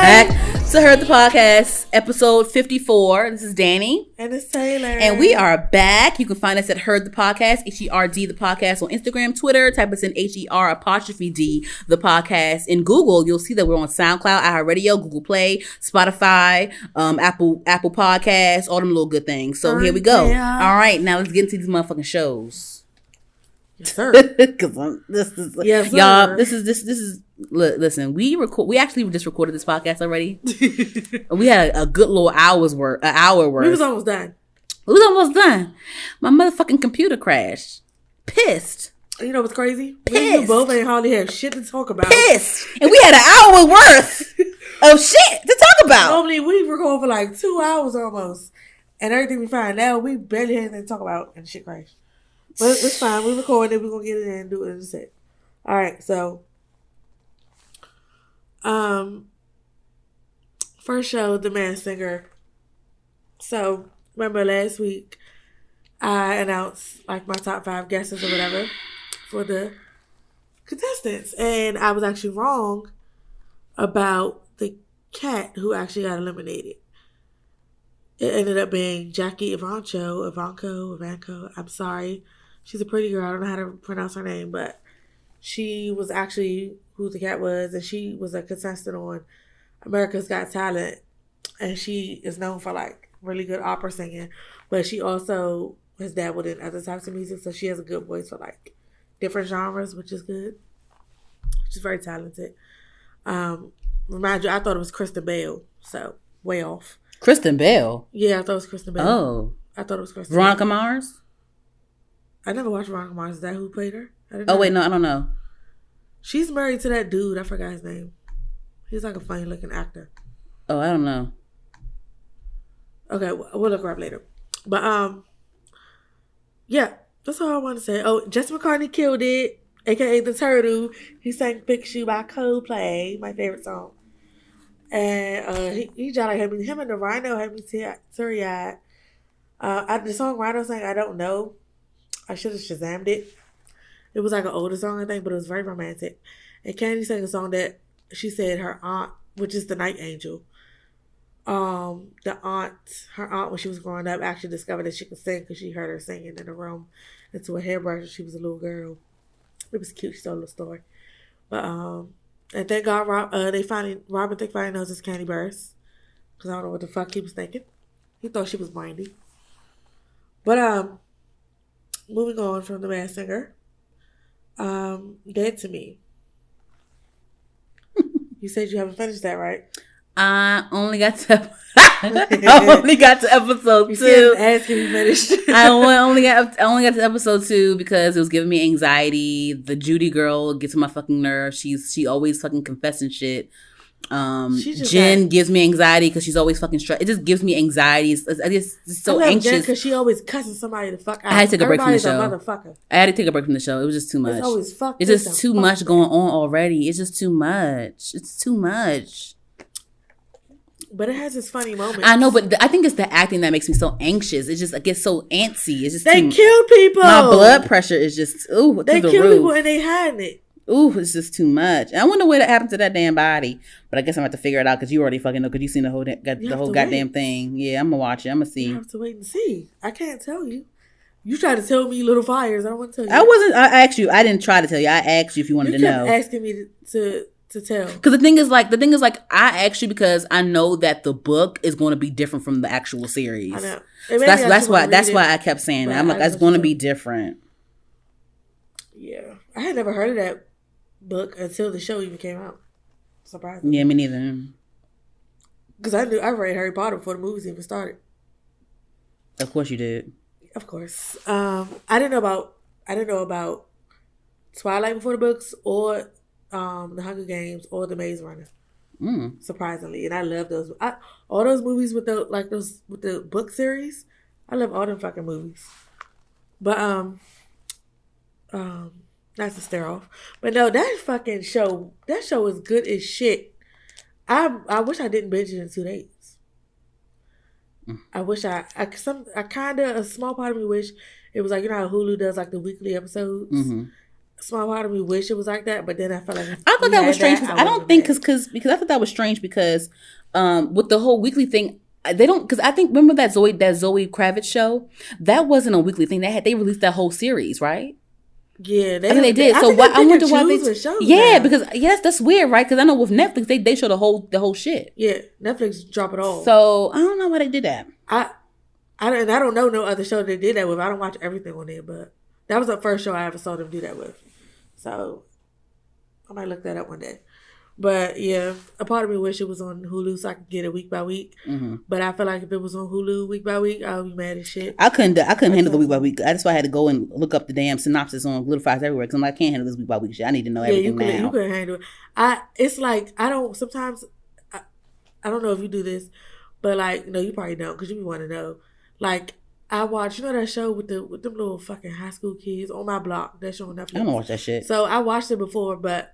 back to Heard the Podcast, episode 54. This is Danny. And it's Taylor. And we are back. You can find us at Heard the Podcast, H-E-R-D the podcast on Instagram, Twitter. Type us in H-E-R''D the podcast. In Google, you'll see that we're on SoundCloud, iHeartRadio, Google Play, Spotify, Apple Podcasts, all them little good things. So here we go. Yeah. All right, now let's get into these motherfucking shows. Yes, sir. This is yes, y'all. This is. Listen, we actually just recorded this podcast already. We had a good little hour worth. We was almost done. My motherfucking computer crashed. Pissed. You know what's crazy? Pissed. We both ain't hardly have shit to talk about. Pissed. And we had an hour worth of shit to talk about. Normally we record for like 2 hours almost, and everything we find now we barely have anything to talk about, and shit crashed. But it's fine. We recorded it. We're gonna get it in and do it in a sec. All right. So, first show, The Masked Singer. So, remember last week, I announced like my top 5 guesses or whatever for the contestants, and I was actually wrong about the cat who actually got eliminated. It ended up being Jackie Evanko. I'm sorry. She's a pretty girl. I don't know how to pronounce her name, but she was actually who the cat was, and she was a contestant on America's Got Talent, and she is known for like really good opera singing, but she also has dabbled in other types of music, so she has a good voice for like different genres, which is good. She's very talented. Remind you, I thought it was Kristen Bell, so way off. Kristen Bell? Yeah, I thought it was Kristen Bell. Oh. I thought it was Kristen Veronica Bell. Mars? I never watched Veronica Mars. Is that who played her? Oh, wait, no, I don't know. She's married to that dude. I forgot his name. He's like a funny looking actor. Oh, I don't know. Okay, we'll look her up later. But, yeah, that's all I want to say. Oh, Jesse McCartney killed it, a.k.a. The Turtle. He sang Fix You by Coldplay, my favorite song. And he just like him and the Rhino had me teary-eyed. The song Rhino sang, I don't know. I should have Shazammed it. It was like an older song, I think, but it was very romantic. And Candy sang a song that she said her aunt, which is the Night Angel. Her aunt, when she was growing up, actually discovered that she could sing because she heard her singing in the room into a hairbrush when she was a little girl. It was cute. She told a little story. But and thank God, Robin finally knows his candy burst, because I don't know what the fuck he was thinking. He thought she was mindy. But moving on from The Masked Singer, Dead to Me. You said you haven't finished that, right? I only got to episode 2. Asking me finished. I only got to episode 2 because it was giving me anxiety. The Judy girl gets on my fucking nerves. She always fucking confessing shit. Jen gives me anxiety because she's always fucking stressed. It just gives me anxiety. It's so anxious because she always cussing somebody the fuck out. I had to take a break from the show. Motherfucker. I had to take a break from the show. It was just too much. It's always fucked. It's just too much going on already. It's just too much. It's too much. But it has its funny moments. I know, but I think it's the acting that makes me so anxious. It's just, I get so antsy. It's just they kill people. My blood pressure is just they kill people and they hiding it. It's just too much. And I wonder what happened to that damn body. But I guess I'm going to have to figure it out because you already fucking know because you've seen the whole goddamn thing. Yeah, I'm going to watch it. I'm going to see. You have to wait and see. I can't tell you. You try to tell me little fires. I don't want to tell you. I asked you. I didn't try to tell you. I asked you if you wanted to know. You kept asking me to tell. Because the thing is like I asked you because I know that the book is going to be different from the actual series. I know. So that's why I kept saying that. I'm like, it's going to be different. Yeah, I had never heard of that book until the show even came out. Surprising. Yeah, me neither. Because I read Harry Potter before the movies even started. Of course you did. Of course. I didn't know about Twilight before the books or The Hunger Games or The Maze Runner. Surprisingly, and I love those. All those movies with the book series. I love all them fucking movies. But not to stare off, but no, that fucking show. That show is good as shit. I wish I didn't binge it in 2 days. I wish a small part of me wish it was like, you know how Hulu does like the weekly episodes. small part of me wish it was like that, but then I felt like I thought that was strange. I don't think because I thought that was strange because with the whole weekly thing. They don't, because I think, remember that Zoe Kravitz show? That wasn't a weekly thing. They released that whole series, right? Yeah, I think they did. So why, I wonder why they. Yeah, because that's weird, right? Because I know with Netflix they show the whole shit. Yeah, Netflix drop it all. So I don't know why they did that. I don't know no other show they did that with. I don't watch everything on there, but that was the first show I ever saw them do that with. So I might look that up one day. But yeah, a part of me wish it was on Hulu so I could get it week by week. Mm-hmm. But I feel like if it was on Hulu week by week, I would be mad as shit. I couldn't handle the week by week. That's why I had to go and look up the damn synopsis on Little Fires Everywhere because I'm like, I can't handle this week by week shit. I need to know everything now. You couldn't handle it. It's like I don't. Sometimes I don't know if you do this, but like no, you probably don't because you want to know. Like I watch, that show with them little fucking high school kids On My Block. That show on Netflix. I don't watch that shit. So I watched it before, but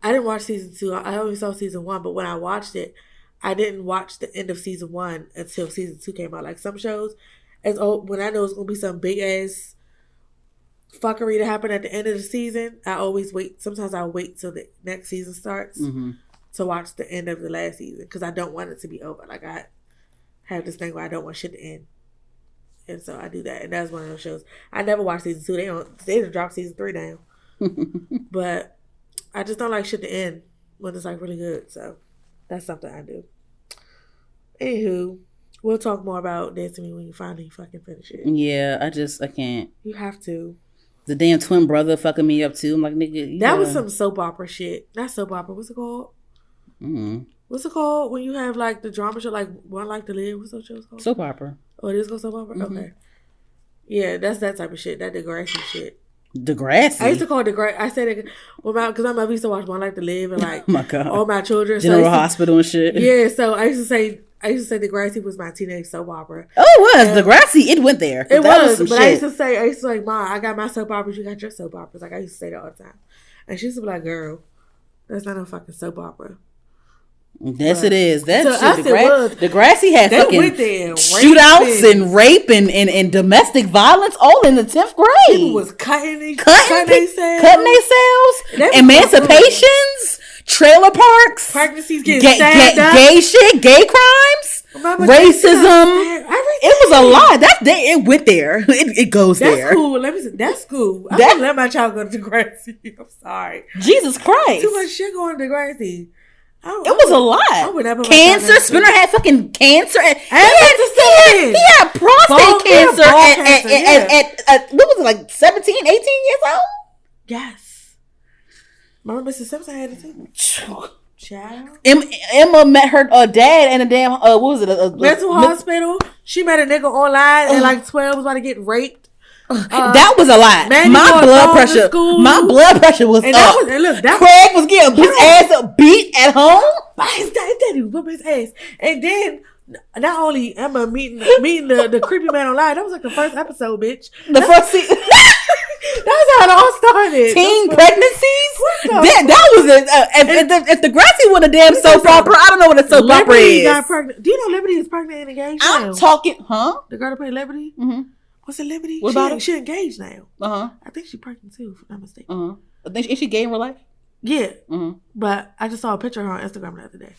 I didn't watch season 2. I only saw season 1, but when I watched it, I didn't watch the end of season 1 until season 2 came out. Like some shows, when I know it's gonna be some big ass fuckery to happen at the end of the season, I always wait. Sometimes I wait till the next season starts to watch the end of the last season because I don't want it to be over. Like I have this thing where I don't want shit to end, and so I do that. And that's one of those shows. I never watched season 2. They just dropped season 3 now, but I just don't like shit to end when it's like really good. So that's something I do. Anywho, we'll talk more about Dance to Me when you finally fucking finish it. Yeah, I can't. You have to. The damn twin brother fucking me up too. I'm like, nigga. That was some soap opera shit. Not soap opera. What's it called? Mm-hmm. What's it called when you have like the drama show, like One Life to Live? What's that show called? Soap opera. Oh, it is called soap opera? Mm-hmm. Okay. Yeah, that's that type of shit. That Degrassi shit. Degrassi? I used to call it Degrassi. I said it because my mother used to watch One Life to Live and like oh my God. All My Children. General Hospital and shit. Yeah, so I used to say Degrassi was my teenage soap opera. Oh, it was. Degrassi, it went there. It was, but shit. I used to say, Mom, I got my soap operas, you got your soap operas. Like I used to say that all the time. And she used to be like, girl, that's not no fucking soap opera. Yes, it is. That shit. Degrassi had fucking shootouts and rape and domestic violence all in the 10th grade. People was cutting themselves, emancipations, trailer parks, pregnancies getting gay shit, gay crimes, racism. It was a lot. It went there. It goes there. That's cool. Let me say that's cool. I don't let my child go to Degrassi. I'm sorry. Jesus Christ. Too much shit going to Degrassi. It was a lot. Cancer. Spinner had fucking cancer. He had prostate cancer at what was it, like 17, 18 years old? Yes. Remember Mrs. Simpson had it too? Child. Emma met her dad in a damn, what was it? Mental hospital. She met a nigga online at like 12, was about to get raped. That was a lot. My blood pressure was up. Craig was getting his ass beat at home. His daddy whooped his ass. And then not only Emma meeting the creepy man online, that was like the first episode, bitch. First season. That's how it all started. Teen pregnancies? That was it. If Degrassi was a damn soap opera, I don't know what a soap opera is. Got pregnant. Do you know Liberty is pregnant and engaged now? I'm talking, huh? The girl that played Liberty? Mm-hmm. What's it, Liberty? What about her? She engaged now. Uh-huh. I think she's pregnant too, if I'm not mistaken. Uh-huh. Is she gay in real life? Yeah. Mm-hmm. But I just saw a picture of her on Instagram the other day.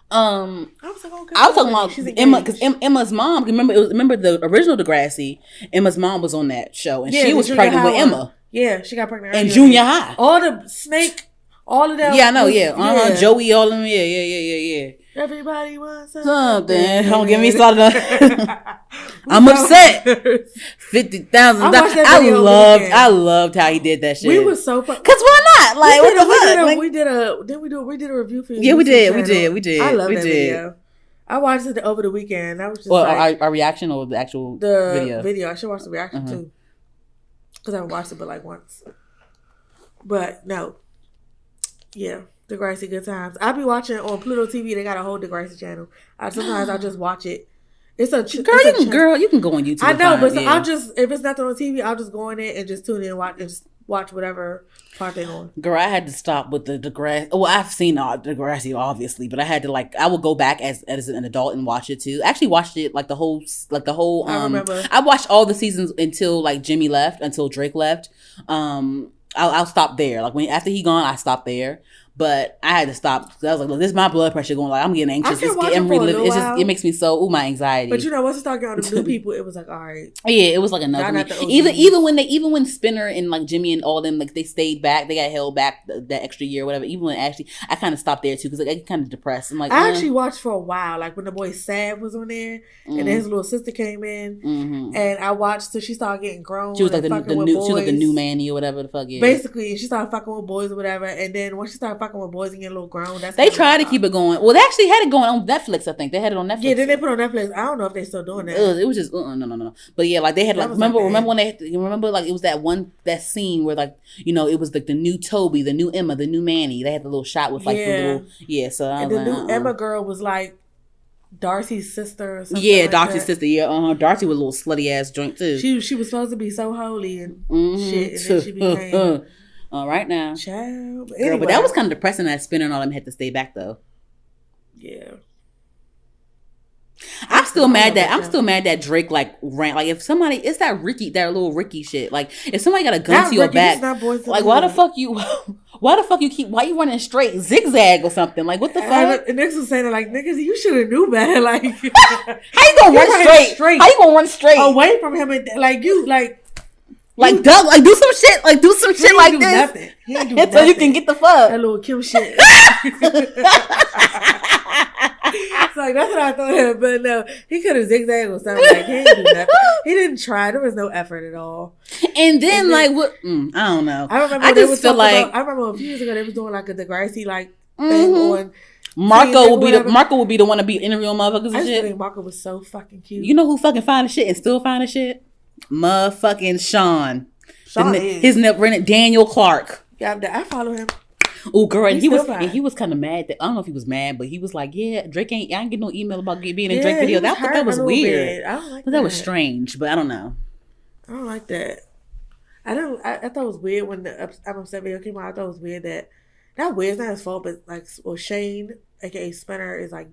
I was talking about Emma, because Emma's mom. Remember the original Degrassi? Emma's mom was on that show, and she was pregnant with Emma. Yeah, she got pregnant in junior high. All the Snake, all of them. Yeah, I know. Yeah, Joey, all of them. Yeah. Everybody wants something. Don't get me started on. I'm upset. 50,000. I loved how he did that shit. We were so fun. Cause why not? Like what the fuck? We did a review for you. Yeah, we did. I love that video. I watched it over the weekend. That was just our reaction or the actual video. I should watch the reaction too. Cause I haven't watched it but like once. But no. Yeah. Degrassi Good Times. I be watching on Pluto TV. They got a whole Degrassi channel. Sometimes I just watch it. It's a girl. You can go on YouTube. I know, but I'll just if it's nothing on TV, I'll just go in it and just tune in and watch whatever part they on. Girl, I had to stop with the Degrassi. Well, I've seen Degrassi obviously, but I had to I would go back as an adult and watch it too. I actually watched it like the whole. I remember. I watched all the seasons until like Jimmy left, until Drake left. I'll stop there. Like after he gone, I stopped there. But I had to stop. I was like, look, this is my blood pressure going. Like I'm getting anxious. It makes me so my anxiety. But once it started getting on the new people, it was like, all right. Yeah, it was like enough. Even when Spinner and like Jimmy and all them, like they stayed back, they got held back that extra year or whatever. Even when Ashley, I kind of stopped there too because like, I get kind of depressed. I'm like, I actually watched for a while, like when the boy Sad was on there, and then his little sister came in, and I watched till she started getting grown. She was like the new Manny or whatever the fuck. Yeah. Basically, she started fucking with boys or whatever, and then once she started fucking with boys and getting a little grown, they tried to keep it going. Well, they actually had it going on Netflix. I think they had it on Netflix. Yeah, then they put it on Netflix. I don't know if they're still doing that. It was just no. But yeah, like they had like remember when they remember like it was that scene where like it was like the new Toby, the new Emma, the new Manny. They had the little shot with like the little So I was and the new Emma girl was like Darcy's sister or something. Yeah, Darcy's sister. Yeah, Darcy was a little slutty ass joint too. She was supposed to be so holy and shit, and then she became. All right now, child. Girl, anyway. But that was kind of depressing that Spinner and all them had to stay back though. Yeah. I'm still mad that Drake like ran. Like if somebody, it's that little Ricky shit. Like if somebody got a gun to your back, like why the fuck you you running straight zigzag or something? Like what the fuck? And niggas was saying like niggas, you should have knew better. Like how you gonna run straight? How you gonna run straight away from him? And like you like. Like duck, like do some shit like this, nothing. So you can get the fuck that little Kim shit. So like that's what I thought, but no, he could have zigzagged or something. Like he didn't do nothing. He didn't try. There was no effort at all. And then like what? I don't know. I remember. I remember a few years ago they was doing like a Degrassi like thing on. Marco would be the one to be interviewing motherfuckers and shit. I think Marco was so fucking cute. You know who fucking finding shit and still finding shit? Motherfucking Sean his name Daniel Clark. Yeah, I follow him. Oh girl, and he was kind of mad. I don't know if he was mad, but he was like, "Yeah, Drake I ain't get no email about being in Drake video." That was weird. I don't like that. That was strange, but I don't know. I don't like that. I thought it was weird when the I'm Upset video came out. I thought it was weird that not weird. It's not his fault, but like Shane, aka Spinner, is like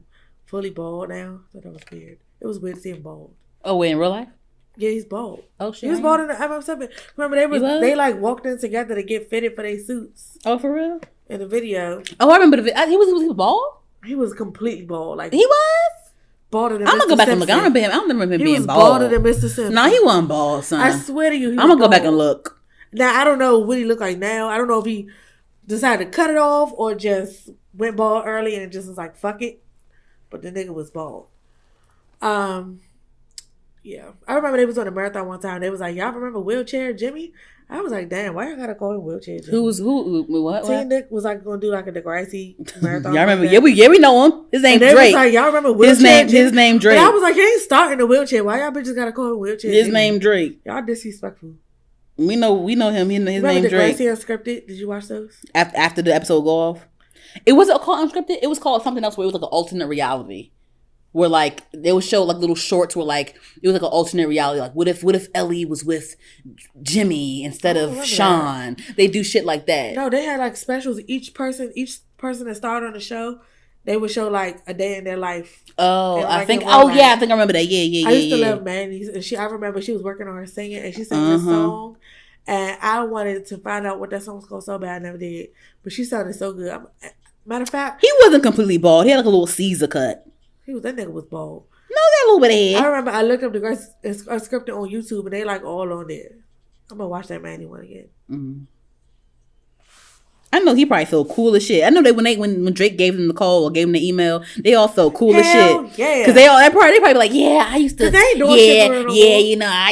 fully bald now. I thought that was weird. It was weird to see him bald. Oh, wait, in real life? Yeah, he's bald. Oh shit! He was bald in the MM7. Remember they like walked in together to get fitted for their suits. Oh, for real? In the video. Oh, I remember he was bald. He was completely bald. Like he was balder than. I'm gonna go back and look. I don't remember him being was bald. Balder than Mr. Simpson. No, he wasn't bald, son. I swear to you, I'm gonna go back and look. Now I don't know what he looked like now. I don't know if he decided to cut it off or just went bald early and just was like fuck it. But the nigga was bald. Yeah, I remember they was on a marathon one time. They was like, "Y'all remember Wheelchair Jimmy?" I was like, "Damn, why y'all gotta call him Wheelchair Jimmy?" What? T Nick was like gonna do like a Degrassi marathon. Y'all remember? Yeah, we know him. His name Drake. Was like, y'all remember Wheelchair his name Drake. But I was like, he ain't starting a wheelchair. Why y'all bitches gotta call him Wheelchair His Jimmy? Name Drake. Y'all disrespectful. We know him. His name Drake. Degrassi Unscripted? Did you watch those? After the episode go off, it wasn't called Unscripted. It was called something else where it was like an alternate reality. Where like they would show like little shorts where like it was like an alternate reality. Like what if Ellie was with Jimmy instead of Sean? They do shit like that. No, they had like specials. Each person that started on the show, they would show like a day in their life. Oh, and, like, I think I remember that. Yeah. I used to love Mandy, and I remember she was working on her singing, and she sang this song, and I wanted to find out what that song was called so bad. I never did, but she sounded so good. Matter of fact, he wasn't completely bald. He had like a little Caesar cut. That nigga was bald. No, that little bit of head. I remember I looked up the scripted on YouTube and they like all on there. I'm gonna watch that Manny one again. Mm-hmm. I know he probably felt cool as shit. I know that when Drake gave them the call or gave them the email, they all felt cool as shit. Yeah, because they probably like, yeah, I used to, they ain't doing shit I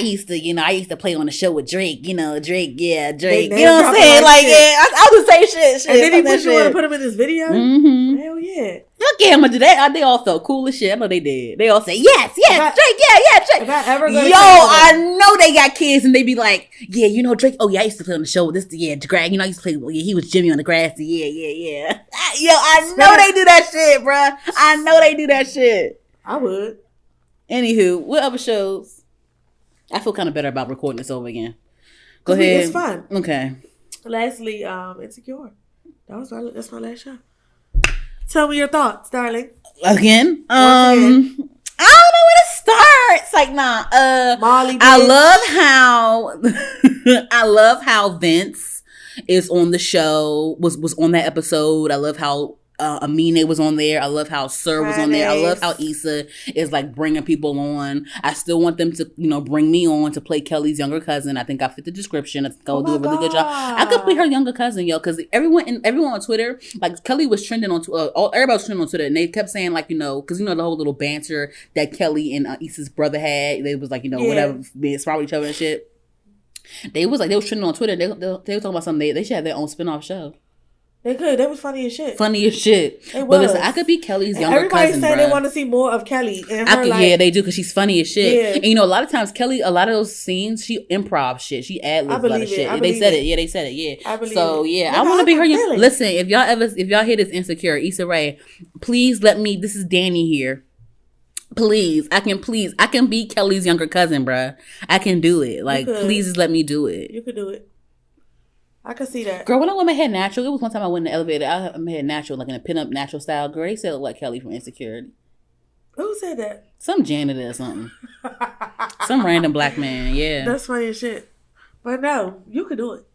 used to play on the show with Drake. Drake. You know what I'm saying? Like, yeah, I was say shit. And then he want to put him in this video. Mm-hmm. Hell yeah. Look at him do that. They all felt cool as shit. I know they did. They all say yes, Drake, Drake. If I ever I know they got kids and they be like, yeah, Drake. Oh yeah, I used to play on the show with this. Yeah, Greg. I used to play. Yeah, he was Jimmy on the grass. Yeah. Yo, I know they do that shit, bruh. I know they do that shit. I would. Anywho, what other shows? I feel kind of better about recording this over again. Go ahead. It's fun. Okay. Lastly, Insecure. That's my last show. Tell me your thoughts, darling. Again? I don't know where to start. It's like, nah. Molly, I love how Vince is on the show, was on that episode. I love how Amine was on there. I love how Sir was on there. I love how Issa is like bringing people on. I still want them to, bring me on to play Kelly's younger cousin. I think I fit the description. I think I'll do a really good job. I could play her younger cousin, yo, because everyone on Twitter, like Kelly was trending on everybody was trending on Twitter, and they kept saying like, because the whole little banter that Kelly and Issa's brother had. They was like, whatever, being smart with each other and shit. They was trending on Twitter. They were talking about something. They should have their own spinoff show. They could. They was funny as shit. Funny as shit. But listen, I could be Kelly's younger cousin, everybody saying they want to see more of Kelly. And yeah, they do, because she's funny as shit. Yeah. And a lot of times Kelly, a lot of those scenes, she improv shit. She ad-libs a lot of shit. They said it. Yeah, they said it. Yeah. I believe it. Yeah, I want to be her. Listen, if y'all hear this Insecure, Issa Rae, please let me. This is Danny here. Please, I can be Kelly's younger cousin, bruh. I can do it. Like, please just let me do it. You could do it. I could see that. Girl, when I went my hair natural, it was one time I went in the elevator. I had my hair natural, like in a pinup natural style. Girl, they said it looked like Kelly from Insecure. Who said that? Some janitor or something. Some random black man, yeah. That's funny as shit. But no, you could do it.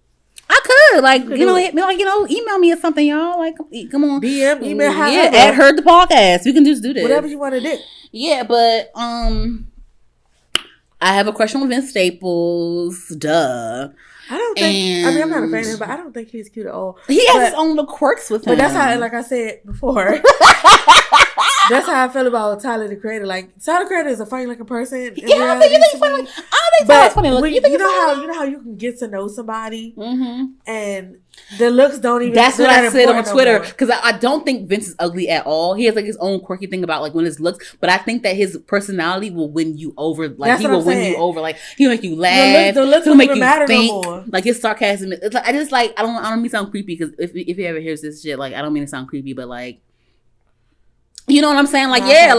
I could, email me or something, y'all. Like, come on. DM, email, however. Yeah, Heard the podcast. We can just do this. Whatever you want to do. Yeah, but, I have a question with Vince Staples. Duh. I don't think. I'm not a fan of him, but I don't think he's cute at all. He has his own little quirks with him. But that's how, like I said before, that's how I feel about Tyler the Creator. Like, Tyler the Creator is a funny looking person. Yeah, I think he's funny. I don't think Tyler's funny looking. You know how you can get to know somebody, and the looks don't even. That's what I said on Twitter, because I don't think Vince is ugly at all. He has like his own quirky thing about like when his looks, but I think that his personality will win you over. Like, he will win you over. Like, he'll make you laugh. The looks he'll make you matter think. No more. Like, his sarcasm. It's like, I don't mean to sound creepy, because if he ever hears this shit, like, I don't mean to sound creepy, but like, you know what I'm saying? Like, yeah.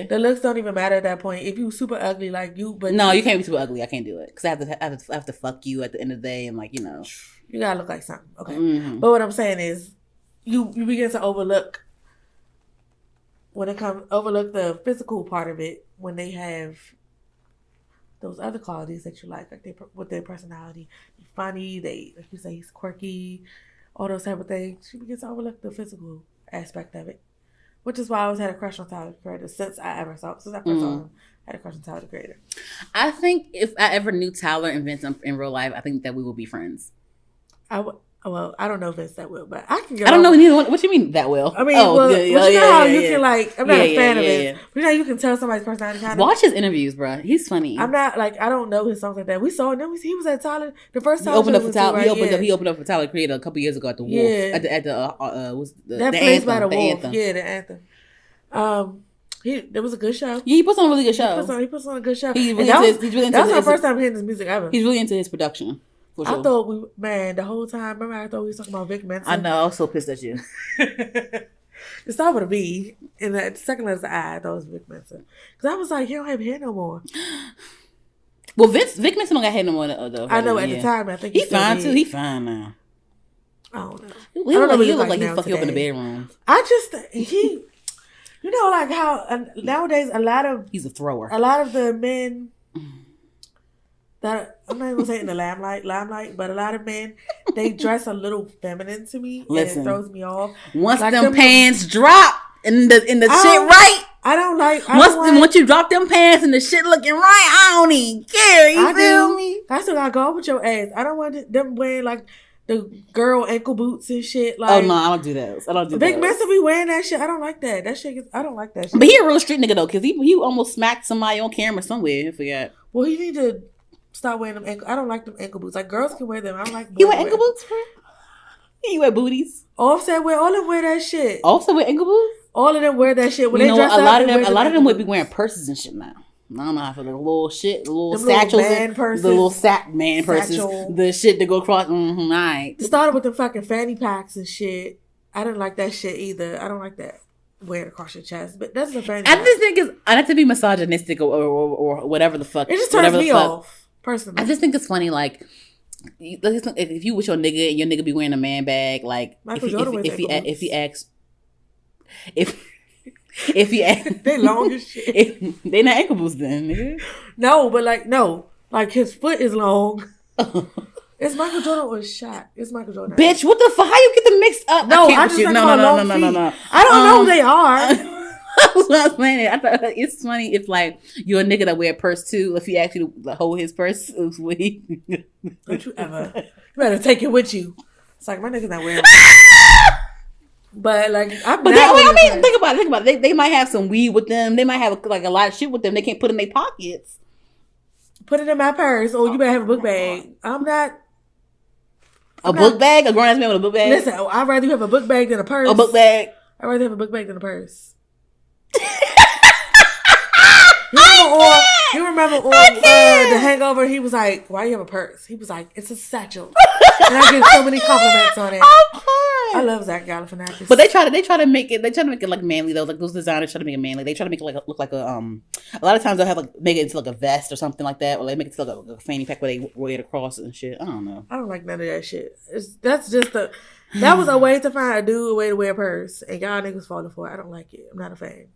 The looks don't even matter at that point. If you super ugly like you, but no, you can't be super ugly. I can't do it, because I have to fuck you at the end of the day, and like, you gotta look like something. Okay. But what I'm saying is, you begin to overlook the physical part of it when they have those other qualities that you like they with their personality. They're funny, like you say, he's quirky, all those type of things. You begin to overlook the physical aspect of it. Which is why I always had a crush on Tyler the Creator since I first saw him. I had a crush on Tyler the Creator. I think if I ever knew Tyler and Vince in real life, I think that we would be friends. Well, I don't know Vince that well, but I can get I don't know neither one. What you mean that well? I mean, you know how you can like, I'm not a fan of Vince. But you know, you can tell somebody's personality kind of. Watch his interviews, bro. He's funny. I'm not like, I don't know his songs like that. We saw him. He was at Tyler the first time. He opened up for Tyler. He opened up for Tyler Creator a couple years ago at the Wolf. Yeah. At the place by the Wolf. Yeah, the Anthem. It was a good show. Yeah, he puts on a really good show. He puts on a good show. That's my first time hearing his music ever. He's really into his production. For sure. I thought the whole time, remember I thought we was talking about Vic Mensa. I know, I was so pissed at you. It started with a V, and the second letter's the I thought it was Vic Mensa. Because I was like, he don't have hair no more. Well, Vic Mensa don't got hair no more though. I know, at the time, I think he's fine too. He's fine now. I don't know. He look like he'll fuck you up in the bedroom. I just, you know, like how nowadays he's a thrower. A lot of the men that, I'm not even saying the limelight, but a lot of men, they dress a little feminine to me. Listen, and it throws me off. Once like them pants drop and the shit right. I don't like. Once you drop them pants and the shit looking right, I don't even care. You feel me? That's what I go up with your ass. I don't want them wearing like the girl ankle boots and shit. Like, oh no, I don't do that. I don't do that. Big Mensa be wearing that shit. I don't like that. I don't like that shit. But he a real street nigga though, because he almost smacked somebody on camera somewhere. I forgot. Well, he need to stop wearing them ankle. I don't like them ankle boots. Like, girls can wear them. I don't like. You wear ankle boots, bro? You wear booties. Offset all of them wear that shit. Offset wear ankle boots. All of them wear that shit. When they dress up, a lot of them would be wearing purses and shit now. I don't know how to feel, like little shit, the little satchels, the little man purses, the shit that go across. All right. It started with the fucking fanny packs and shit. I didn't like that shit either. I don't like that wearing across your chest. But that's the fanny. I just think I not to be misogynistic or whatever the fuck. It just turns me off personally. I just think it's funny, like. If you with your nigga and your nigga be wearing a man bag, like if he asks they long as shit. They not ankle boots then, nigga. No, but like his foot is long. Is Michael Jordan or Shaq? It's Michael Jordan. Bitch, what the fuck? How you get them mixed up? No, I just think about long feet. I don't know who they are. I was playing it. I thought it's funny if like you're a nigga that wear a purse too. If he actually hold his purse, don't you ever? You better take it with you. It's like my nigga's not wearing. But like, think about it. They might have some weed with them. They might have like a lot of shit with them. They can't put in their pockets. Put it in my purse. Oh, you better have a book bag. Book bag? A grown ass man with a book bag? Listen, I'd rather you have a book bag than a purse. A book bag. I'd rather have a book bag than a purse. You remember on The Hangover, he was like, why do you have a purse? He was like, it's a satchel. And I get so many compliments on it. I love Zach Galifianakis. But they try to make it like manly though. Like those designers try to make it manly. They try to make it like look like a lot of times they'll have like make it into like a vest or something like that, or they make it into like a fanny pack where they wear it across and shit. I don't know. I don't like none of that shit. That was a way to find a dude, a way to wear a purse, and y'all niggas falling for it. I don't like it. I'm not a fan.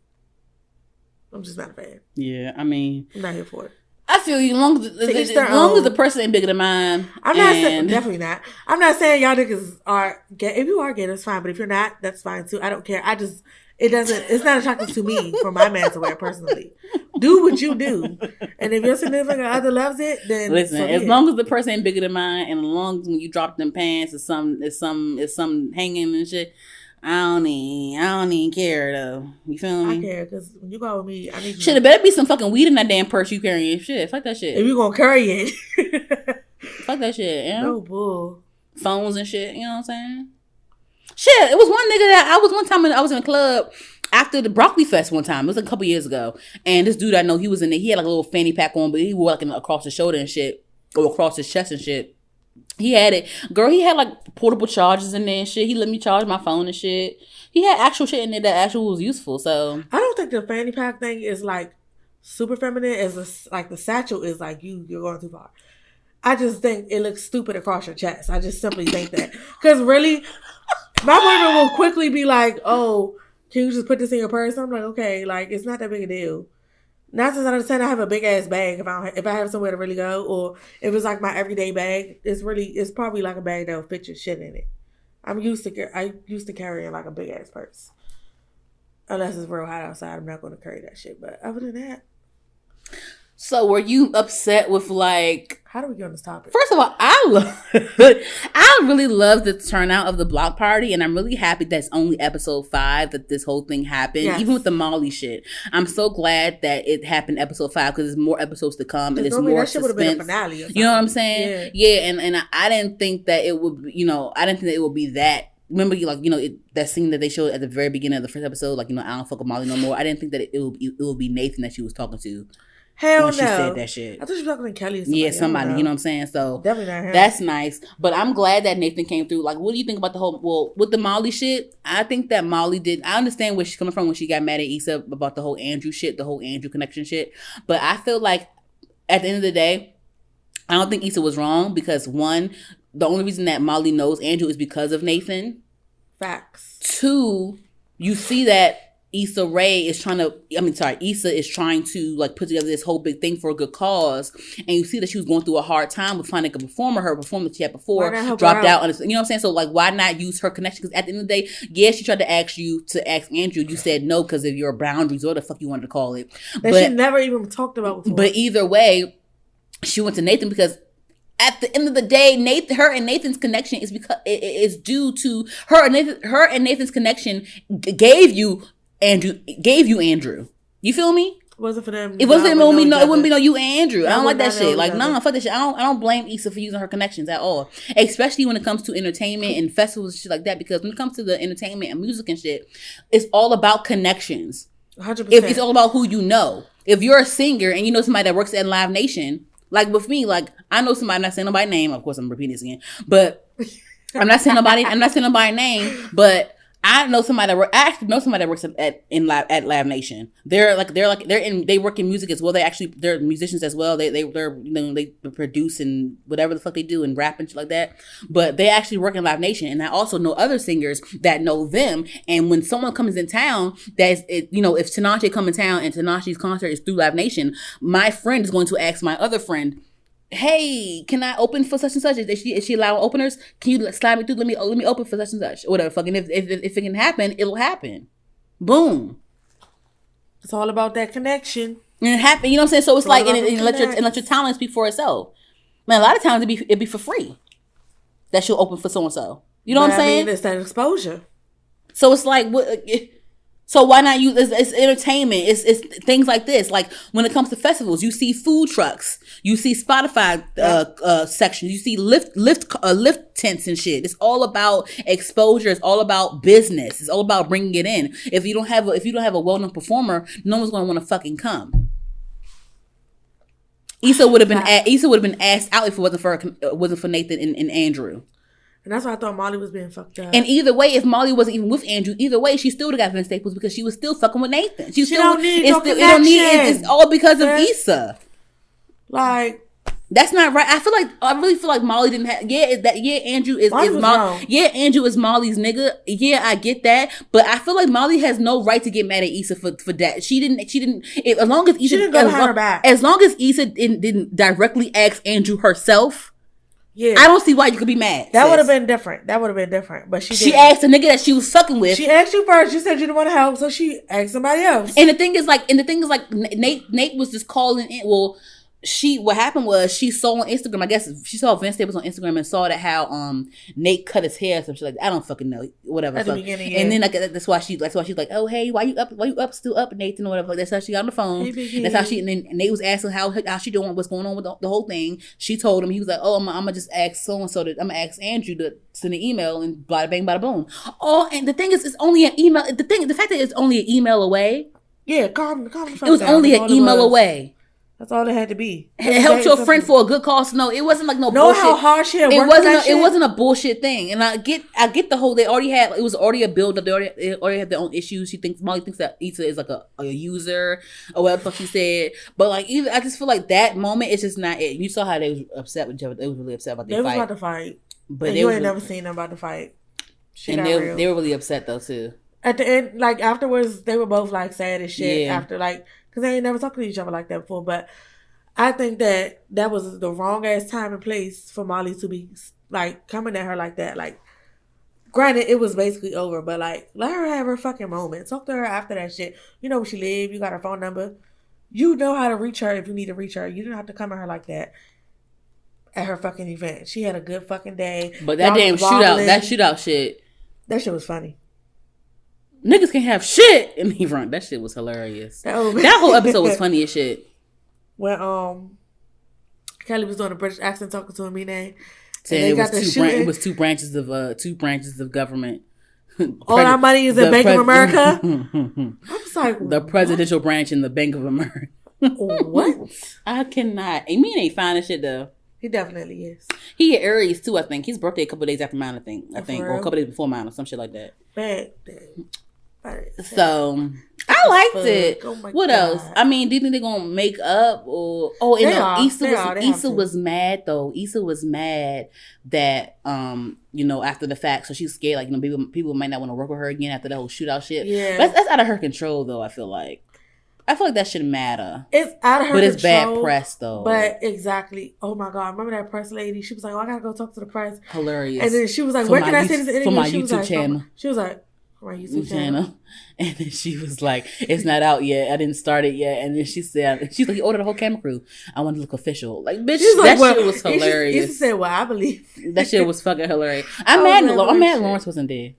I'm just not a fan. Yeah, I mean, I'm not here for it. I feel you. As long as the person ain't bigger than mine. I'm not saying, definitely not. I'm not saying y'all niggas are gay. If you are gay, that's fine. But if you're not, that's fine too. I don't care. It's not attractive to me for my man to wear personally. Do what you do. And if your significant other loves it, then listen, as long as the person ain't bigger than mine, and as long as when you drop them pants, it's some hanging and shit. I don't even care though. You feel me? I care because when you go with me, I need shit. It better be some fucking weed in that damn purse you carrying. Shit, fuck that shit. If you gonna carry it, fuck that shit. Yeah. No bull. Phones and shit. You know what I'm saying? Shit, it was one nigga that I was in a club after the Broccoli Fest one time. It was like a couple years ago, and this dude I know, he was in there. He had like a little fanny pack on, but he wore like across his shoulder and shit, or across his chest and shit. He had it. Girl, he had like portable chargers in there and shit. He let me charge my phone and shit. He had actual shit in there that actually was useful. So I don't think the fanny pack thing is like super feminine. As like the satchel is like you're going too far. I just think it looks stupid across your chest. I just simply think that. Because really, my boyfriend will quickly be like, oh, can you just put this in your purse? I'm like, okay, like it's not that big a deal. 9 times out of 10, I have a big ass bag if I have somewhere to really go, or if it's like my everyday bag. It's probably like a bag that will fit your shit in it. I used to carrying like a big ass purse, unless it's real hot outside. I'm not going to carry that shit. But other than that, so were you upset with like? How do we get on this topic? First of all, I really love the turnout of the block party, and I'm really happy that's only episode 5 that this whole thing happened. Yes. Even with the Molly shit, I'm so glad that it happened episode 5 because there's more episodes to come and it's more suspense. That been a finale or you know what I'm saying? Yeah, and I didn't think that it would. I didn't think that it would be that. Remember, that scene that they showed at the very beginning of the first episode, like, I don't fuck with Molly no more. I didn't think that it would be Nathan that she was talking to. Hell no. She said that shit. I thought she was talking to Kelly or somebody. Yeah, somebody. You know what I'm saying? So definitely not her. That's nice. But I'm glad that Nathan came through. Like, what do you think about the whole, with the Molly shit? I think that Molly I understand where she's coming from when she got mad at Issa about the whole Andrew shit, the whole Andrew connection shit. But I feel like at the end of the day, I don't think Issa was wrong because one, the only reason that Molly knows Andrew is because of Nathan. Facts. 2, you see that Issa is trying to like put together this whole big thing for a good cause, and you see that she was going through a hard time with finding a performer. Her performer that she had before dropped out. You know what I'm saying? So like, why not use her connection? Because at the end of the day, yeah, she tried to ask you to ask Andrew. You said no because of your boundaries, or the fuck you wanted to call it. That she never even talked about before. But either way, she went to Nathan because at the end of the day, her and Nathan's connection is because it is due to her and Nathan's connection gave you Andrew. You feel me? It wasn't for them. It wasn't. It wouldn't be no you and Andrew. I don't like that shit. Like, no, fuck that shit. I don't blame Issa for using her connections at all. Especially when it comes to entertainment and festivals and shit like that. Because when it comes to the entertainment and music and shit, it's all about connections. 100%. If it's all about who you know. If you're a singer and you know somebody that works at Live Nation, like with me, like I know somebody. I'm not saying nobody's name. Of course, I'm repeating this again, but I'm not saying nobody's name, but. I actually know somebody that works at Live Nation. They work in music as well. They're musicians as well. They produce and whatever the fuck they do and rap and shit like that. But they actually work in Live Nation, and I also know other singers that know them. And when someone comes in town, if Tinashe come in town and Tinashe's concert is through Live Nation, my friend is going to ask my other friend, hey, can I open for such and such? Is she allowing openers? Can you slide me through? Let me open for such and such. Or whatever. Fucking if it can happen, it'll happen. Boom. It's all about that connection. And it happened. You know what I'm saying? So it's like, and let your talent speak for itself. Man, a lot of times it'd be for free that she'll open for so and so. You know what I'm saying? I mean, it's that exposure. So it's like, so why not use it's entertainment? It's things like this. Like when it comes to festivals, you see food trucks, you see Spotify sections, you see lift tents and shit. It's all about exposure. It's all about business. It's all about bringing it in. If you don't have a well-known performer, no one's gonna want to fucking come. Issa would have been asked out if it wasn't for Nathan and Andrew. And that's why I thought Molly was being fucked up. And either way, if Molly wasn't even with Andrew, either way, she still would have got Vince Staples because she was still fucking with Nathan. She still don't need no connection. It's all because of Issa. Like, that's not right. I really feel like Molly didn't have. Andrew is Molly. Yeah, Andrew is Molly's nigga. Yeah, I get that, but I feel like Molly has no right to get mad at Issa for that. She didn't. As long as Issa she didn't go behind her back. As long as Issa didn't directly ask Andrew herself. Yeah, I don't see why you could be mad. That would have been different. But she asked the nigga that she was fucking with. She asked you first. You said you didn't want to help, so she asked somebody else. And the thing is like Nate was just calling in. Well, what happened was she saw on Instagram, I guess she saw Vince Staples on Instagram and saw that how Nate cut his hair, so she's like, I don't fucking know, whatever. At the beginning, yeah. And then that's why she's like, oh hey, why you up still up, Nathan, or whatever. That's how she got on the phone. Hey, that's how and then Nate was asking how she doing, what's going on with the whole thing. She told him, he was like, oh, I'm gonna just ask so and so that I'm gonna ask Andrew to send an email and bada bang bada boom. Oh, and the thing is, it's only an email. The fact that it's only an email away. Yeah, calm the fuck down. It was only an email away. That's all it had to be. It helped your friend for a good cause. No, it wasn't like no bullshit. Know how hard she had worked It wasn't a bullshit thing. And I get the whole. It was already a build up. They already had their own issues. Molly thinks that Issa is like a user or whatever the fuck she said. But like, I just feel like that moment is just not it. You saw how they was upset with each other. They was really upset about their fight. They was about to fight. But and you ain't never seen them about to fight. And they were really upset though too. At the end, like afterwards, they were both like sad as shit after like because they ain't never talked to each other like that before. But I think that was the wrong ass time and place for Molly to be like coming at her like that. Like, granted, it was basically over, but like, let her have her fucking moment. Talk to her after that shit. You know where she live. You got her phone number. You know how to reach her if you need to reach her. You didn't have to come at her like that at her fucking event. She had a good fucking day. But that damn shootout shit. That shit was funny. Niggas can't have shit in the front. That shit was hilarious. That whole episode was funny as shit. When Kelly was doing a British accent talking to Amine, saying it was two branches of government. All our money is in Bank of America. I was like, the presidential branch in the Bank of America. What? I cannot. Amine ain't fine as shit though. He definitely is. He Aries too, I think. His birthday a couple days after mine, I think, or a couple days before mine, or some shit like that. Bad. So I liked it. Oh what else? I mean, do you think they're gonna make up or Issa was mad though. Issa was mad that after the fact, so she's scared, like people might not want to work with her again after the whole shootout shit. Yeah. But that's out of her control though, I feel like that shouldn't matter. It's out of her control. But it's bad press though. But exactly. Oh my God. Remember that press lady? She was like, I gotta go talk to the press. Hilarious. And then she was like, where can I say this interview? For my YouTube channel. She was like, my YouTube channel. And then she was like, it's not out yet. I didn't start it yet. And then she's like, you ordered a whole camera crew. I want to look official. Like, bitch, shit was hilarious. She said, well, I believe. That shit was fucking hilarious. I'm mad Lawrence wasn't there.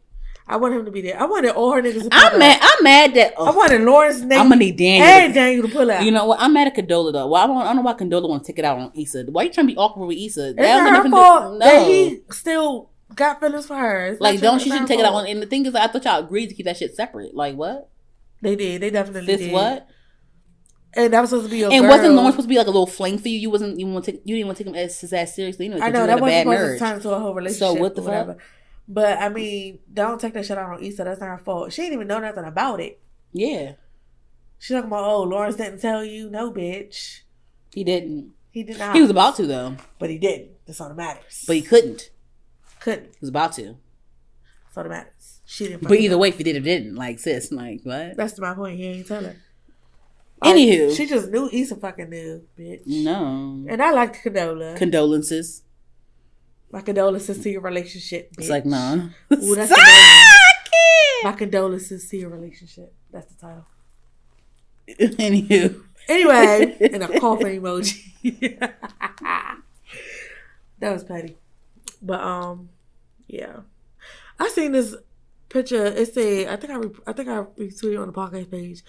I want him to be there. I wanted all her niggas to I'm mad that I wanted Lawrence, Nate, I'm gonna need Daniel and Daniel to pull out. You know what? I'm mad at Condola though. Well, I don't know why Condola want to take it out on Issa. Why you trying to be awkward with Issa? It's not her fault that he still got feelings for her. Like, she shouldn't take it out on. And the thing is, I thought y'all agreed to keep that shit separate. Like, what? They did. They definitely did. What? And that was supposed to be your And girl. wasn't Lawrence supposed to be like a little fling for you? You didn't want to take him as seriously. I know that wasn't supposed to turn into a whole relationship. So what the fuck? But I mean, don't take that shit out on Issa. That's not her fault. She didn't even know nothing about it. Yeah. She's talking about, Lawrence didn't tell you. No, bitch. He didn't. He did not. He was about to though. But he didn't. That's all that matters. But he couldn't. He was about to. That's all that matters. She didn't. But either way, if he did or didn't, like, sis, like, what? That's my point. He ain't tell her. Like, Anywho. she just knew Issa fucking knew, bitch. No. And I liked Condola. Condolences. My condolences to your relationship, bitch. It's like, nah. Ooh, that's the name. My condolences to your relationship. That's the title. Anywho. Anyway, and a coughing emoji. That was petty. But yeah. I seen this picture. It said, I think I retweeted on the podcast page.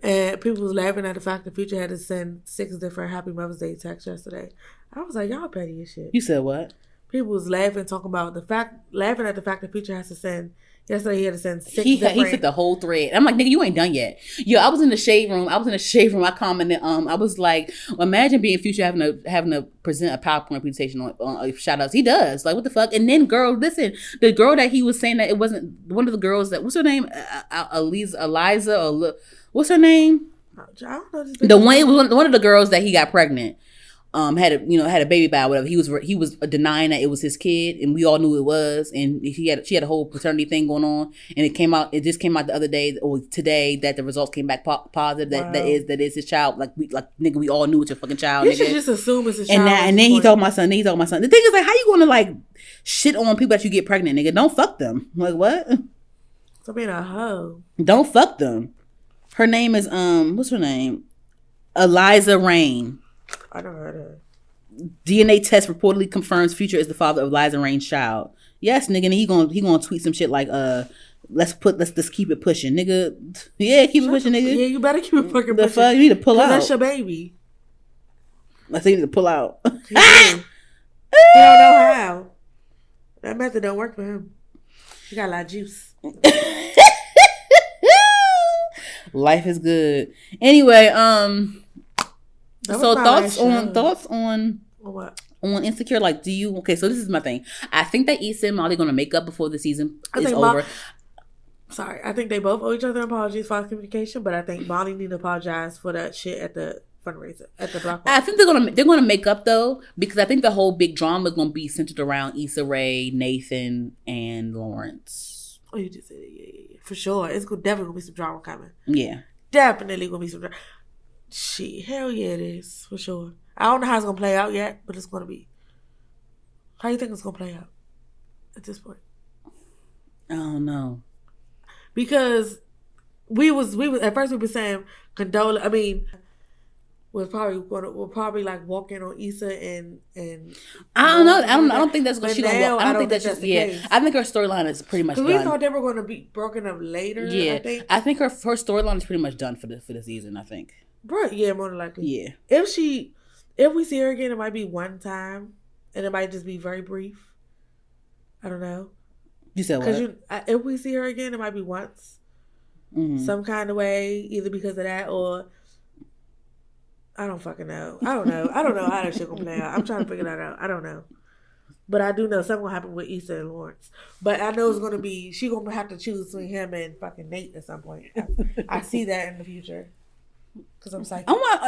And people was laughing at the fact that Future had to send 6 different Happy Mother's Day texts yesterday. I was like, y'all petty as shit. You said what? People was laughing at the fact that Future has to send. Yesterday he had to send 6 He different. He took the whole thread. I'm like, nigga, you ain't done yet. Yo, I was in the shade room. I commented. I was like, imagine being Future having to present a PowerPoint presentation on shout outs. He does. Like, what the fuck? And then, girl, listen, the girl that he was saying that it wasn't one of the girls that, what's her name? Eliza or what's her name? I don't know. The one, it was one of the girls that he got pregnant. Had a baby by whatever. He was denying that it was his kid, and we all knew it was. And she had a whole paternity thing going on, and it just came out the other day or today that the results came back positive. That is his child. Like nigga, we all knew it's your fucking child. You should just assume it's his child. And then he told my son. The thing is, like, how you gonna like shit on people that you get pregnant, nigga? Don't fuck them. Like, what? So being a hoe. Don't fuck them. Her name is what's her name? Eliza Rain. I never heard of her. DNA test reportedly confirms Future is the father of Liza Rain's child. Yes, nigga, and he gonna tweet some shit like let's just keep it pushing, nigga. Yeah, keep it pushing, nigga. Yeah, you better keep it fucking pushing. The fuck, you need to pull out. That's your baby. I think you need to pull out. He don't know how. That method don't work for him. He got a lot of juice. Life is good. Anyway, so thoughts on what? On Insecure, like, so this is my thing. I think that Issa and Molly gonna make up before the season is over. I think they both owe each other apologies for communication, but I think Molly need to apologize for that shit at the fundraiser, at the block party. I think they're gonna make up though, because I think the whole big drama is gonna be centered around Issa Rae, Nathan, and Lawrence. Oh, you just said it. Yeah. For sure. It's definitely gonna be some drama coming. Yeah. Definitely gonna be some drama. Shit, hell yeah, it is, for sure. I don't know how it's gonna play out yet, but it's gonna be. How you think it's gonna play out at this point? I don't know. Because we was at first we were saying Condola. I mean, we're probably like walking on Issa and. I don't know. I don't think that's what she's gonna. I don't think that's the case. I think her storyline is pretty much done. We thought they were going to be broken up later. Yeah, I think her storyline is pretty much done for the season. I think. Bro, yeah, more than likely. Yeah. If we see her again, it might be one time, and it might just be very brief. I don't know. You said what? If we see her again, it might be once, some kind of way, either because of that or I don't fucking know. I don't know how that shit gonna play out. I'm trying to figure that out. I don't know, but I do know something will happen with Issa and Lawrence. But I know it's gonna be she gonna have to choose between him and fucking Nate at some point. I see that in the future. Cause I'm psychic.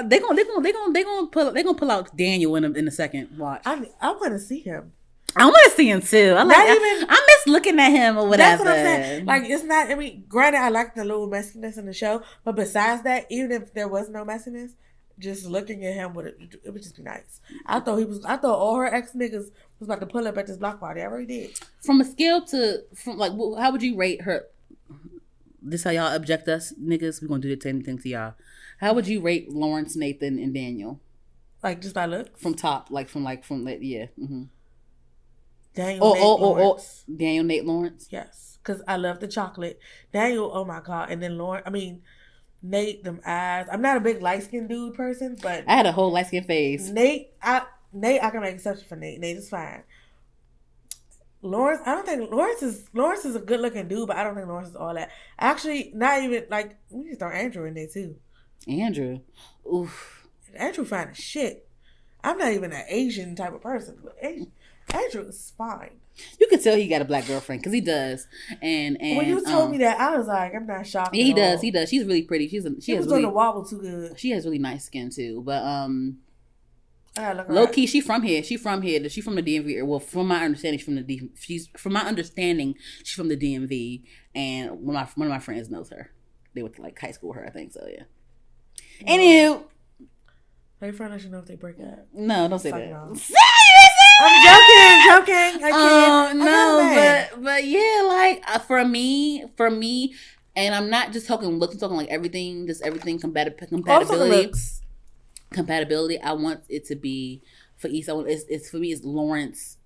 They gonna pull out Daniel in the second watch. I want to see him. I want to see him too. I miss looking at him or whatever. That's what I'm saying. Like, it's not. I mean, granted, I like the little messiness in the show, but besides that, even if there was no messiness, just looking at him it would just be nice. I thought all her ex niggas was about to pull up at this block party. I already did. From a scale from like, how would you rate her? This how y'all object us niggas? We gonna do the same thing to y'all. How would you rate Lawrence, Nathan, and Daniel? Like, just by look? From top, yeah. Mm-hmm. Daniel, Nate, Lawrence? Yes, because I love the chocolate. Daniel, oh my God. And then Nate, them eyes. I'm not a big light-skinned dude person, but... I had a whole light-skinned face. Nate, I can make exception for Nate. Nate is fine. Lawrence, I don't think... Lawrence is a good-looking dude, but I don't think Lawrence is all that. Actually, not even, like... We need to throw Andrew in there, too. Andrew? Oof. Andrew fine as shit. I'm not even an Asian type of person, but Andrew is fine. You can tell he got a black girlfriend because he does. And when you told me that, I was like, I'm not shocked. Yeah, he does. She's really pretty. She was doing the wobble too good. She has really nice skin too. But low key, she from here. She's from the DMV. Well, from my understanding, she's from the DMV. And one of my friends knows her. They went to like high school with her, I think. So yeah. Anywho. Hey, friend, I should know if they break up. No, don't say that. I'm joking. I can't. No, but yeah, like for me, and I'm not just talking looks. I'm talking like everything, just everything compatibility. Compatibility. I want it to be for Issa. It's for me. It's Lawrence,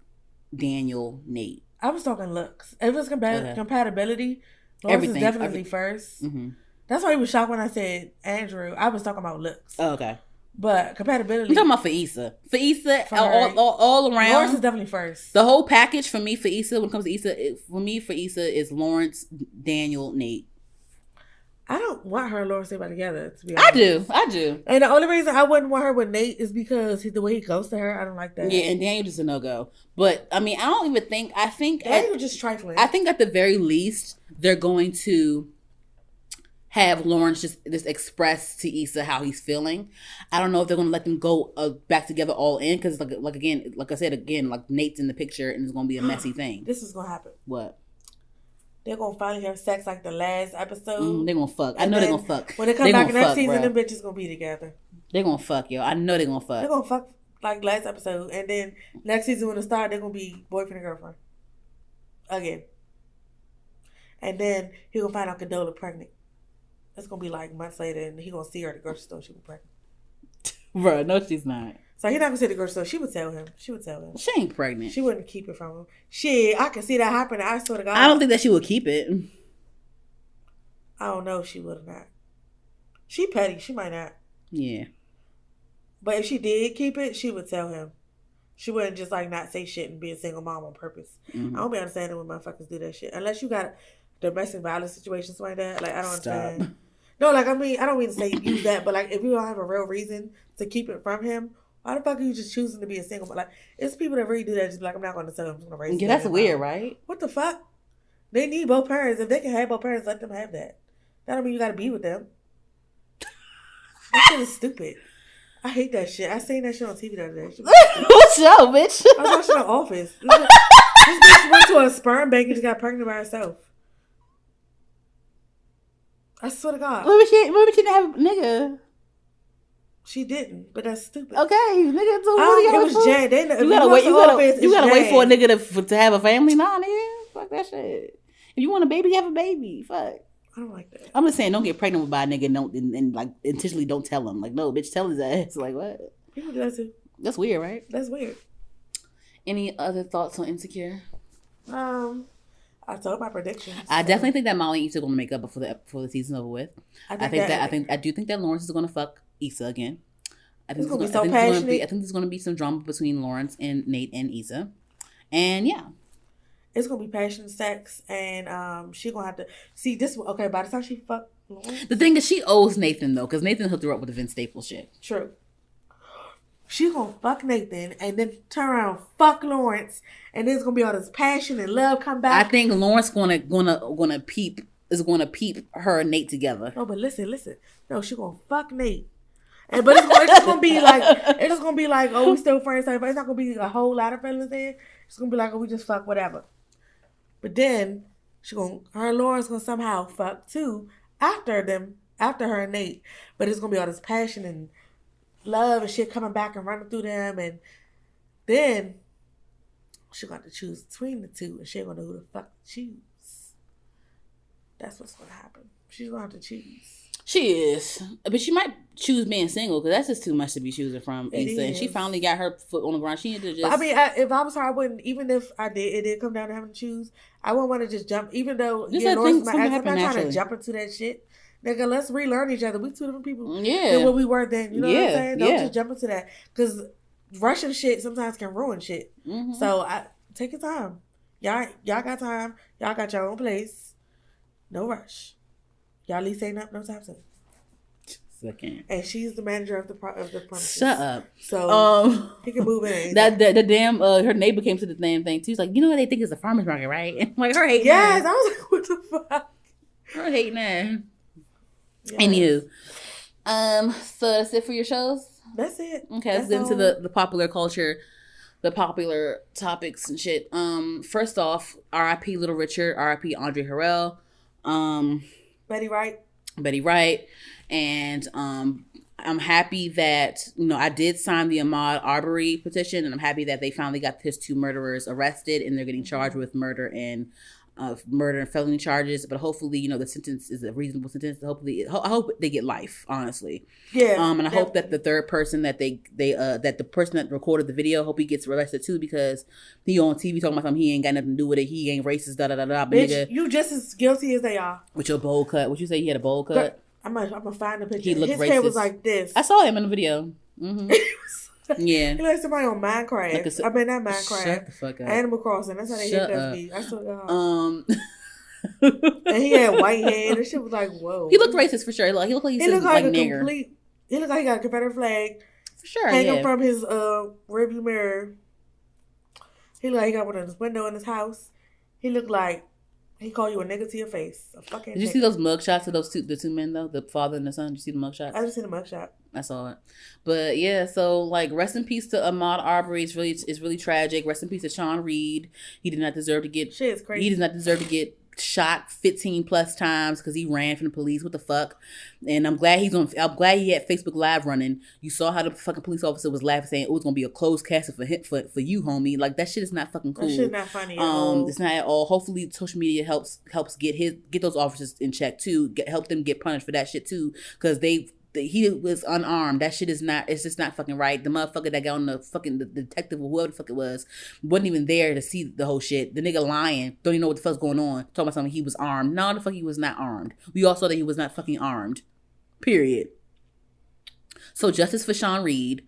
Daniel, Nate. I was talking looks. If it's compatibility, Lawrence is definitely first. Mm-hmm. That's why he was shocked when I said Andrew. I was talking about looks. Oh, okay. But compatibility. I'm talking about for Issa. For Issa, all around. Lawrence is definitely first. The whole package for me for Issa, when it comes to Issa, for Issa is Lawrence, Daniel, Nate. I don't want her and Lawrence to stay together, to be honest. I do. And the only reason I wouldn't want her with Nate is because the way he goes to her, I don't like that. Yeah, and Daniel just a no-go. But, I mean, I don't even think, Daniel just trifling. I think at the very least, they're going to have Lawrence just express to Issa how he's feeling. I don't know if they're going to let them go back together all in, because, like I said, Nate's in the picture, and it's going to be a messy thing. This is going to happen. What? They're going to finally have sex like the last episode. They're going to fuck. I know they're going to fuck. When they come back in next season, them bitches going to be together. They're going to fuck, yo. I know they're going to fuck. They're going to fuck like last episode. And then next season when it starts, they're going to be boyfriend and girlfriend. Again. And then he's going to find out Condola pregnant. It's going to be like months later, and he's going to see her at the grocery store. She was pregnant. Bro, no, she's not. So he's not going to see the grocery store. She would tell him. She ain't pregnant. She wouldn't keep it from him. Shit, I can see that happening. I swear to God. I don't think that she would keep it. I don't know if she would or not. She petty. She might not. Yeah. But if she did keep it, she would tell him. She wouldn't just like not say shit and be a single mom on purpose. Mm-hmm. I don't be understanding when motherfuckers do that shit. Unless you got domestic violence situations like that. Like, I don't understand. No, like, I mean, I don't mean to say use that, but like, if you don't have a real reason to keep it from him, why the fuck are you just choosing to be a single mom? Like, it's people that really do that, just be like, I'm not going to tell them, I'm just going to raise. Yeah, that's weird, right? What the fuck? They need both parents. If they can have both parents, let them have that. That don't mean you got to be with them. That shit is stupid. I hate that shit. I seen that shit on TV the other day. What's up, bitch? I was watching The Office. This bitch went to a sperm bank and just got pregnant by herself. I swear to God. Maybe she didn't have a nigga. She didn't, but that's stupid. Okay, nigga. So it was Jan. You gotta wait for a nigga to have a family. Nah, nigga. Fuck that shit. If you want a baby, have a baby. Fuck. I don't like that. I'm just saying, don't get pregnant by a nigga and like intentionally don't tell him. Like, no, bitch, tell his ass. Like, what? People do that too. That's weird, right? That's weird. Any other thoughts on Insecure? I told my predictions. I definitely think that Molly and Issa are going to make up before the season's over with. I do think that Lawrence is going to fuck Issa again. I think it's going to be so passionate. I think there's going to be some drama between Lawrence and Nate and Issa. And yeah. It's going to be passionate sex. And she's going to have to... See, this... Okay, by the time she fuck Lawrence... The thing is, she owes Nathan, though. Because Nathan hooked her up with the Vince Staples shit. True. She's going to fuck Nathan and then turn around fuck Lawrence. And there's going to be all this passion and love come back. I think Lawrence gonna peep her and Nate together. Oh, but listen. No, she's going to fuck Nate. But it's just gonna be like, oh, we still friends. But it's not gonna be a whole lot of feelings there. It's gonna be like, oh, we just fuck whatever. But then her and Lauren's gonna somehow fuck too after her and Nate. But it's gonna be all this passion and love and shit coming back and running through them, and then she's gonna have to choose between the two, and she ain't gonna know who the fuck to choose. That's what's gonna happen. She's gonna have to choose. She is. But she might choose being single because that's just too much to be choosing from Issa. And she finally got her foot on the ground. She need to just... I mean, if I was her, I wouldn't... Even if it did come down to having to choose, I wouldn't want to just jump... Even though... I'm not trying to jump into that shit. Nigga, let's relearn each other. We two different people than what we were then. You know what I'm saying? Don't just jump into that. Because rushing shit sometimes can ruin shit. Mm-hmm. So, take your time. Y'all got time. Y'all got your own place. No rush. Y'all at least ain't up no time soon. Second. And she's the manager of the premises. Shut up. So he can move in. The damn her neighbor came to the damn thing too. She's like, you know what they think is a farmer's market, right? And like her hating. Yes, I was like, what the fuck? Her hating that. Yes. Anywho, so that's it for your shows. That's it. Okay, let's get into the popular culture. The popular topics and shit. First off, R.I.P. Little Richard, R.I.P. Andre Harrell. Betty Wright. Betty Wright. And I'm happy that, I did sign the Ahmaud Arbery petition, and I'm happy that they finally got his 2 murderers arrested, and they're getting charged with murder and felony charges. But hopefully, the sentence is a reasonable sentence. Hopefully, I hope they get life, honestly. Yeah. And I hope that the third person that that the person that recorded the video, hope he gets arrested too, because he on TV talking about something he ain't got nothing to do with it. He ain't racist. Da da da da. Bitch, nigga, you just as guilty as they are. with your bowl cut. What you say? He had a bowl cut. I'm gonna find the picture. He looked His racist. hair was like this. I saw him in the video. Mm-hmm. Yeah. He like somebody on Minecraft. I mean, not Minecraft. Shut the fuck up. Animal Crossing. That's how they hit that beat. I swear to God. And he had white hair. This shit was like, whoa. He looked racist for sure. He looked like he looked like a nigger. He looked like he got a Confederate flag for sure, hanging from his rearview mirror. He looked like he got one in his window in his house. He looked like he called you a nigga to your face. A fucking Did you see those mugshots of the two men though? The father and the son? Did you see the mugshots? I just seen the mugshot. I saw it. But yeah, so like rest in peace to Ahmaud Arbery. It's really tragic. Rest in peace to Sean Reed. He did not deserve to get shit is crazy. He does not deserve to get shot 15 plus times because he ran from the police. What the fuck? And I'm glad he had Facebook Live running. You saw how the fucking police officer was laughing, saying it was gonna be a closed casket for you, homie. Like that shit is not fucking cool. That shit not funny at all. It's not at all. Hopefully social media helps get those officers in check too. Help them get punished for that shit too, because he was unarmed. That shit is not, it's just not fucking right. The motherfucker that got on the detective or whoever the fuck it was, wasn't even there to see the whole shit. The nigga lying, don't even know what the fuck's going on. Talking about something he was armed. No, the fuck he was not armed. We all saw that he was not fucking armed. Period. So justice for Sean Reed.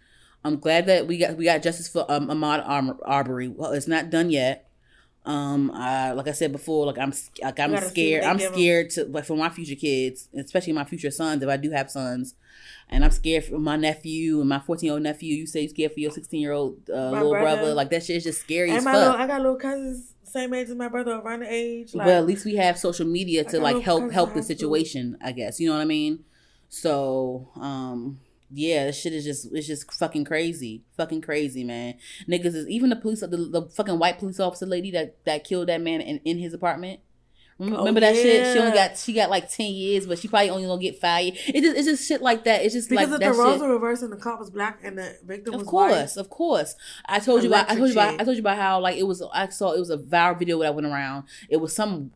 I'm glad that we got justice for Ahmaud Arbery. Well, it's not done yet. Like I said before, I'm scared. I'm scared for my future kids, especially my future sons, if I do have sons. And I'm scared for my nephew and my 14-year-old nephew. You say you're scared for your 16-year-old little brother. Like that shit is just scary as fuck. I got little cousins same age as my brother, around the age. But at least we have social media to help the situation, I guess. You know what I mean? So, yeah, this shit is just fucking crazy. Fucking crazy, man. Niggas is, even the fucking white police officer lady that killed that man in his apartment. Remember that shit? She got like 10 years, but she probably only gonna get 5 years. It's just shit like that. It's just because like the roles were reversed and the cop was black and the victim was white. Of course. I told you about how like it was. I saw it was a viral video that went around. It was some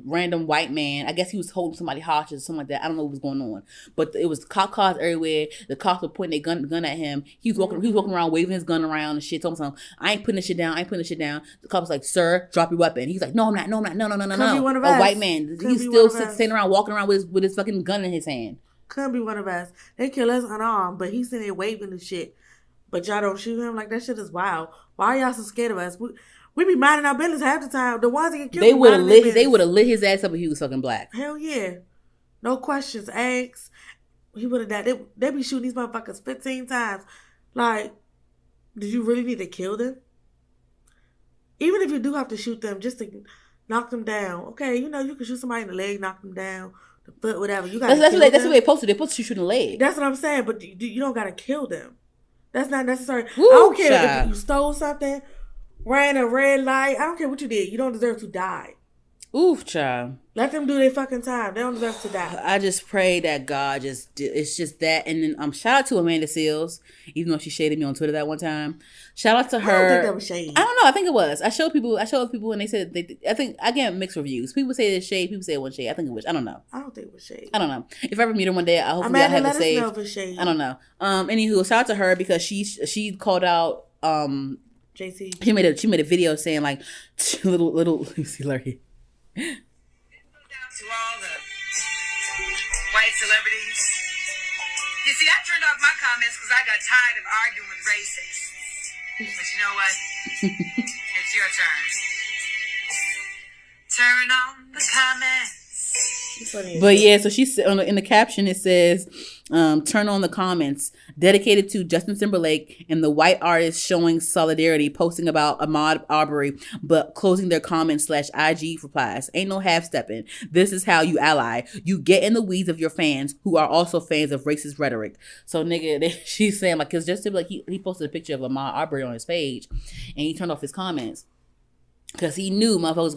random white man. I guess he was holding somebody hostage or something like that. I don't know what was going on, but it was cop cars everywhere. The cops were pointing their gun at him. He was walking around waving his gun around and shit. Talking something. I ain't putting this shit down. The cop was like, "Sir, drop your weapon." He's like, "No, I'm not. No." A white man. He's still sitting around, walking around with his fucking gun in his hand. Couldn't be one of us. They kill us unarmed, but he's sitting there waving and shit. But y'all don't shoot him. Like, that shit is wild. Why are y'all so scared of us? We be minding our business half the time. The ones that get killed, they would have lit his ass up if he was fucking black. Hell yeah. No questions asked. He would have died. They be shooting these motherfuckers 15 times. Like, did you really need to kill them? Even if you do have to shoot them, just to knock them down. Okay, you can shoot somebody in the leg, knock them down, the foot, whatever. You got that's what they're supposed to do. They're supposed to shoot in the leg. That's what I'm saying, but you don't got to kill them. That's not necessary. I don't care if you stole something, ran a red light. I don't care what you did. You don't deserve to die. Oof, child. Let them do their fucking time. They don't deserve to die. I just pray that God it's just that. And then shout out to Amanda Seales, even though she shaded me on Twitter that one time. Shout out to her. I don't think that was shade. I don't know. I think it was. I showed people and they said I think I get mixed reviews. People say it's shade. People say it was shade. I think it was. I don't know. I don't think it was shade. I don't know. If I ever meet her one day, hopefully I'll have it saved. Know if it's shade. I don't know. Anywho, shout out to her because she called out JC. She made a video saying like little let me see Larry. To all the white celebrities. You see, I turned off my comments because I got tired of arguing with racists. But you know what? It's your turn. Turn on the comments. But yeah, so she's in the caption it says, "Turn on the comments." Dedicated to Justin Timberlake and the white artists showing solidarity, posting about Ahmaud Arbery, but closing their comments /IG replies. Ain't no half stepping. This is how you ally. You get in the weeds of your fans who are also fans of racist rhetoric. So nigga, she's saying like, cause Justin Timberlake he posted a picture of Ahmaud Arbery on his page, and he turned off his comments. Because he knew motherfuckers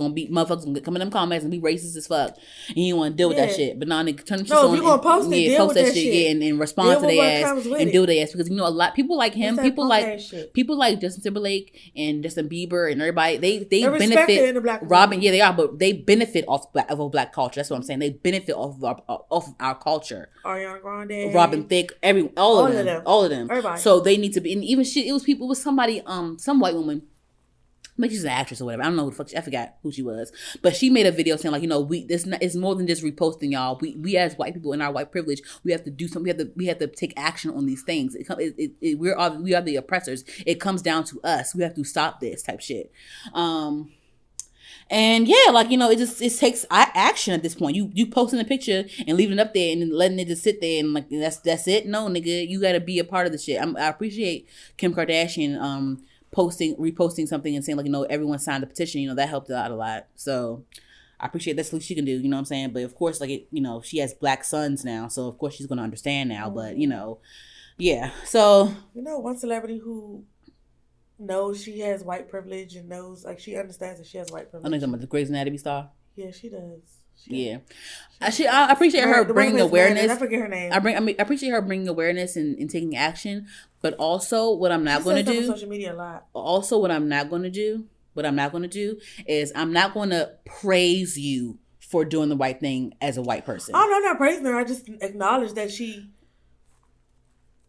gonna come in them comments and be racist as fuck. And he didn't want to deal with that shit. But now nigga turn the shit on. If you gonna post it, deal with that shit. Yeah, and respond to their ass and deal with their ass. Because you know a lot people like him, people like Justin Timberlake and Justin Bieber and everybody. They benefit in the black Robin. Yeah, they are, but they benefit off of black culture. That's what I'm saying. They benefit off of our culture. Ariana Grande, Robin Thicke, all of them. Everybody. So they need to be. And even shit. It was somebody. Some white woman. Maybe she's an actress or whatever. I don't know who the fuck. I forgot who she was. But she made a video saying like, you know, it's more than just reposting, y'all. We as white people in our white privilege, we have to do something. We have to take action on these things. We are the oppressors. It comes down to us. We have to stop this type shit. And yeah, like, you know, it takes action at this point. You posting a picture and leaving it up there and then letting it just sit there and like that's it. No, nigga, you got to be a part of the shit. I appreciate Kim Kardashian reposting something and saying like, you know, everyone signed a petition, you know, that helped out a lot. So I appreciate that's the least she can do, you know what I'm saying? But of course, like, you know, she has black sons now, so of course she's going to understand now. But, you know, yeah. So, you know, one celebrity who knows she has white privilege and knows, like, she understands that she has white privilege. I know you're talking about the Grey's Anatomy star. Yeah, she does. I appreciate her bringing awareness. I forget her name. I appreciate her bringing awareness and taking action. But also, what I'm not going to do. On social media a lot. Also, what I'm not going to do is I'm not going to praise you for doing the right thing as a white person. Oh no, I'm not praising her. I just acknowledge that she.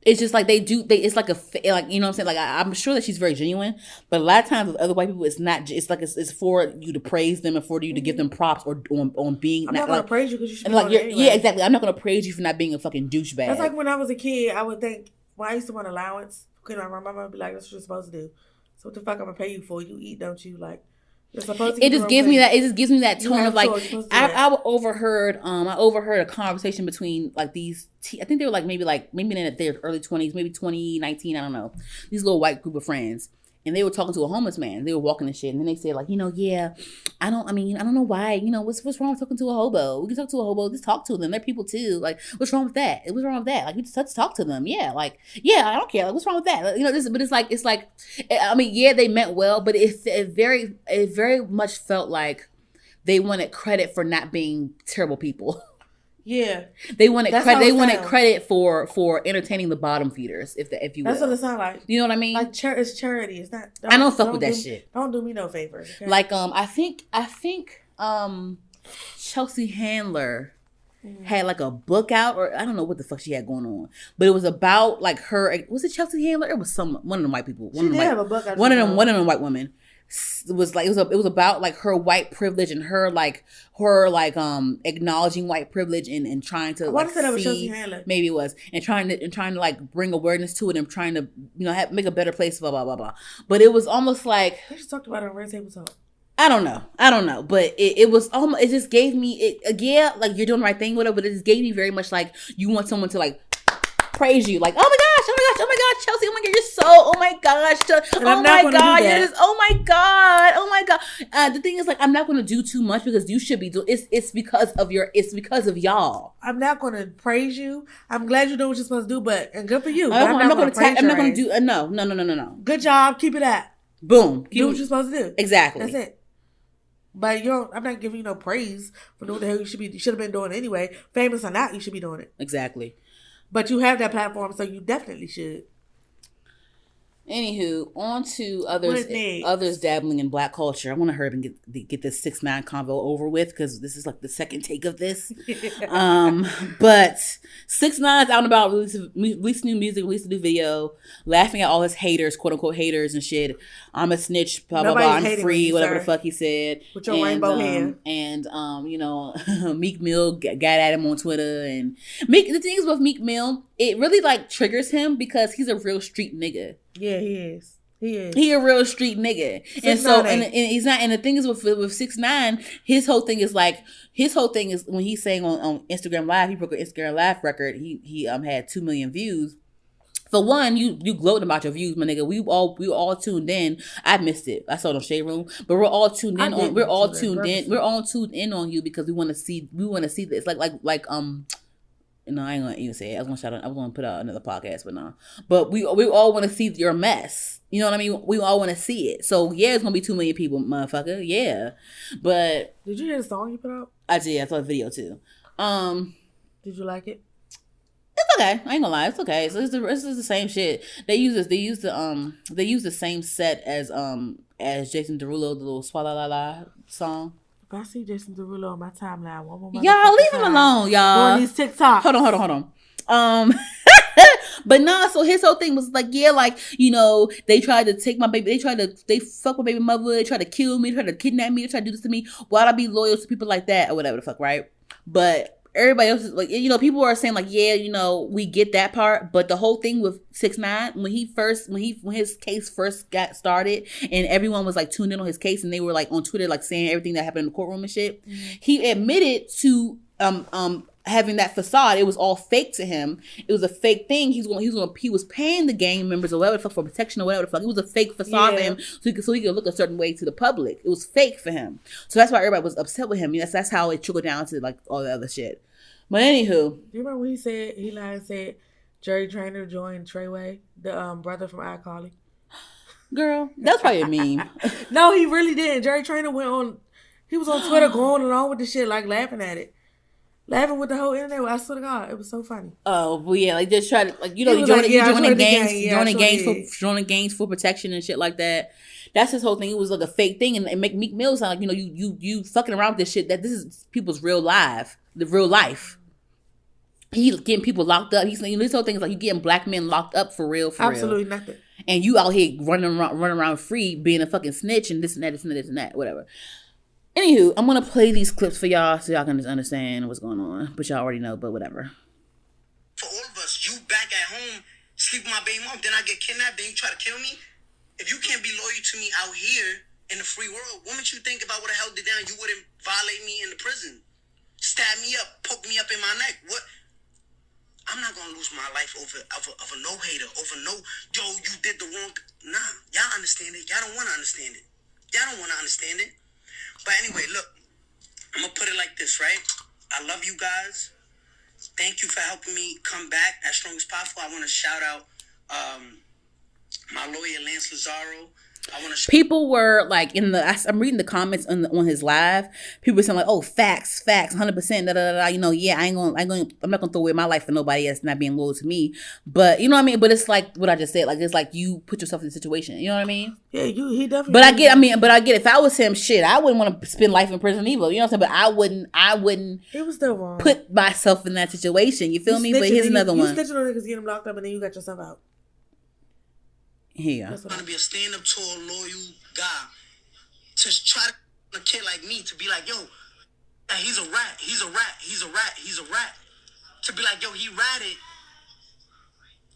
It's just like it's like like, you know what I'm saying? Like, I'm sure that she's very genuine, but a lot of times with other white people, it's not, it's like, it's for you to praise them and for you to give them props or on being. I'm not going to praise you because you should be like, anyway. Yeah, exactly. I'm not going to praise you for not being a fucking douchebag. That's like when I was a kid, I would think, well, I used to want allowance. My mama would be like, that's what you're supposed to do. So what the fuck I'm going to pay you for? You eat, don't you? Like, it just gives me that tone of like, I overheard a conversation between like these I think they were maybe in their early 20s, maybe 2019, I don't know, these little white group of friends, and they were talking to a homeless man. They were walking and shit, and then they said like, you know, yeah, I don't know why, you know, what's wrong with talking to a hobo? We can talk to a hobo, just talk to them, they're people too, like, what's wrong with that? Like, we just talk to them. Yeah, like, yeah, I don't care, like, what's wrong with that? You know, but it's like I mean, yeah, they meant well, but it very much felt like they wanted credit for not being terrible people. Yeah, they wanted credit. They wanted credit for entertaining the bottom feeders, if you will. That's what it sounds like. You know what I mean? Like it's charity. It's not. I don't fuck with that shit. Don't do me no favors. Okay? Like I think Chelsea Handler had like a book out, or I don't know what the fuck she had going on, but it was about like her. Was it Chelsea Handler? It was one of them white people. She did have a book out. One of them white women. It was about like her white privilege and her acknowledging white privilege and trying to like see, maybe it was, and trying to like bring awareness to it and trying to, you know, make a better place, blah blah blah blah. But it was almost like they just talked about it on Red Table Talk. I don't know, but it was almost, it just gave me yeah, like you're doing the right thing with it, but it just gave me very much like you want someone to like praise you, like, oh my gosh, Chelsea, oh my god, you're so, oh my gosh, oh my god, you're just, oh my god. The thing is, like, I'm not going to do too much because you should be doing. It's because of y'all. I'm not going to praise you. I'm glad you're doing what you're supposed to do, and good for you. I'm not going to do. No. Good job. Keep it at. Boom. Do what you're supposed to do. Exactly. That's it. But I'm not giving you no praise for doing the hell you should have been doing anyway. Famous or not, you should be doing it. Exactly. But you have that platform, so you definitely should. Anywho, on to others dabbling in black culture. I want to hurry up and get this 6ix9ine convo over with because this is like the second take of this. But 6ix9ine's out and about, released new music, released a new video, laughing at all his haters, quote unquote haters and shit. I'm a snitch, blah blah blah. I'm free, whatever the fuck he said. With your rainbow hair. And you know, Meek Mill got at him on Twitter, and the thing is with Meek Mill, it really like triggers him because he's a real street nigga. Yeah, he is. He a real street nigga. And so and he's not, and the thing is with 6ix9ine, his whole thing is when he's saying on Instagram Live, he broke an Instagram Live record, he had 2 million views. For one, you gloating about your views, my nigga. We all tuned in. I missed it. I saw it on Shade Room, but we're all tuned in We're all tuned in on you because we want to see this. Like No, I ain't gonna even say it. I was gonna put out another podcast, but no. But we all want to see your mess. You know what I mean? We all want to see it. So yeah, it's gonna be 2 million people, motherfucker. Yeah, but did you hear the song you put out? I did. I saw the video too. Did you like it? It's okay. I ain't gonna lie. It's okay. So it's the same shit. They use the same set as Jason Derulo, the little Swalla La La song. If I see Jason Derulo on my timeline, y'all leave him alone, y'all. On these TikTok. Hold on. But nah, so his whole thing was like, yeah, like, you know, they tried to take my baby, they fuck my baby mother, they tried to kill me, they tried to kidnap me, they tried to do this to me. Why'd I be loyal to people like that or whatever the fuck, right? But everybody else is like, you know, people are saying like, yeah, you know, we get that part, but the whole thing with 6ix9ine, when his case first got started, and everyone was like tuned in on his case, and they were like on Twitter like saying everything that happened in the courtroom and shit. He admitted to having that facade. It was all fake to him. It was a fake thing. He was paying the gang members or whatever the fuck for protection or whatever the fuck. It was a fake facade for him, so he could look a certain way to the public. It was fake for him. So that's why everybody was upset with him. That's how it trickled down to like all the other shit. But anywho, do you remember when he lied and said Jerry Traynor joined Treyway, the brother from iCarly? Girl, that's probably a meme. No, he really didn't. Jerry Traynor he was on Twitter going along with the shit, like laughing at it. Laughing with the whole internet. I swear to God, it was so funny. Oh, well, yeah, like just try to, like, you know, joining gangs for protection and shit like that. That's his whole thing. It was like a fake thing, and make Meek Mill sound like, you know, you fucking around with this shit, that this is people's real life. The real life. He's getting people locked up. He's saying this whole thing is like you getting black men locked up for real. Absolutely nothing. And you out here running around free, being a fucking snitch and this and that, whatever. Anywho, I'm gonna play these clips for y'all so y'all can just understand what's going on. But y'all already know, but whatever. For all of us, you back at home, sleep with my baby mom, then I get kidnapped, then you try to kill me. If you can't be loyal to me out here in the free world, what makes you think if I would have held it down, you wouldn't violate me in the prison? Stab me up, poke me up in my neck. What? I'm not gonna lose my life over a no hater, over no, yo, you did the wrong. Nah, y'all understand it. Y'all don't want to understand it. Y'all don't want to understand it. But anyway, look, I'm gonna put it like this, right? I love you guys. Thank you for helping me come back as strong as possible. I want to shout out my lawyer, Lance Lazaro. People were like I'm reading the comments on his live. People were saying like, "Oh, facts, 100%." Da, da, da, da. You know, yeah, I'm not gonna throw away my life for nobody else not being loyal to me. But you know what I mean. But it's like what I just said. Like it's like you put yourself in a situation. You know what I mean? Yeah, he definitely. But I get. If I was him, shit, I wouldn't want to spend life in prison either. You know what I'm saying? But I wouldn't. It was still wrong. Put myself in that situation. You feel me? But here's another one. You snitching on niggas, get them locked up, and then you got yourself out. Here. I'm trying to be a stand-up, tall, loyal guy. To try to a kid like me to be like, yo, he's a rat. To be like, yo, he ratted.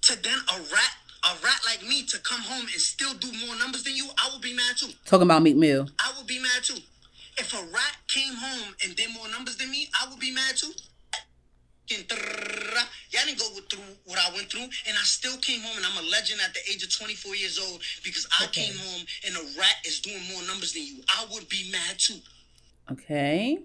To then a rat like me to come home and still do more numbers than you, I would be mad too. Talking about Meek Mill. I would be mad too. If a rat came home and did more numbers than me, I would be mad too. Y'all didn't go through what I went through, and I still came home, and I'm a legend at the age of 24 years old because I came home and a rat is doing more numbers than you. I would be mad too. Okay.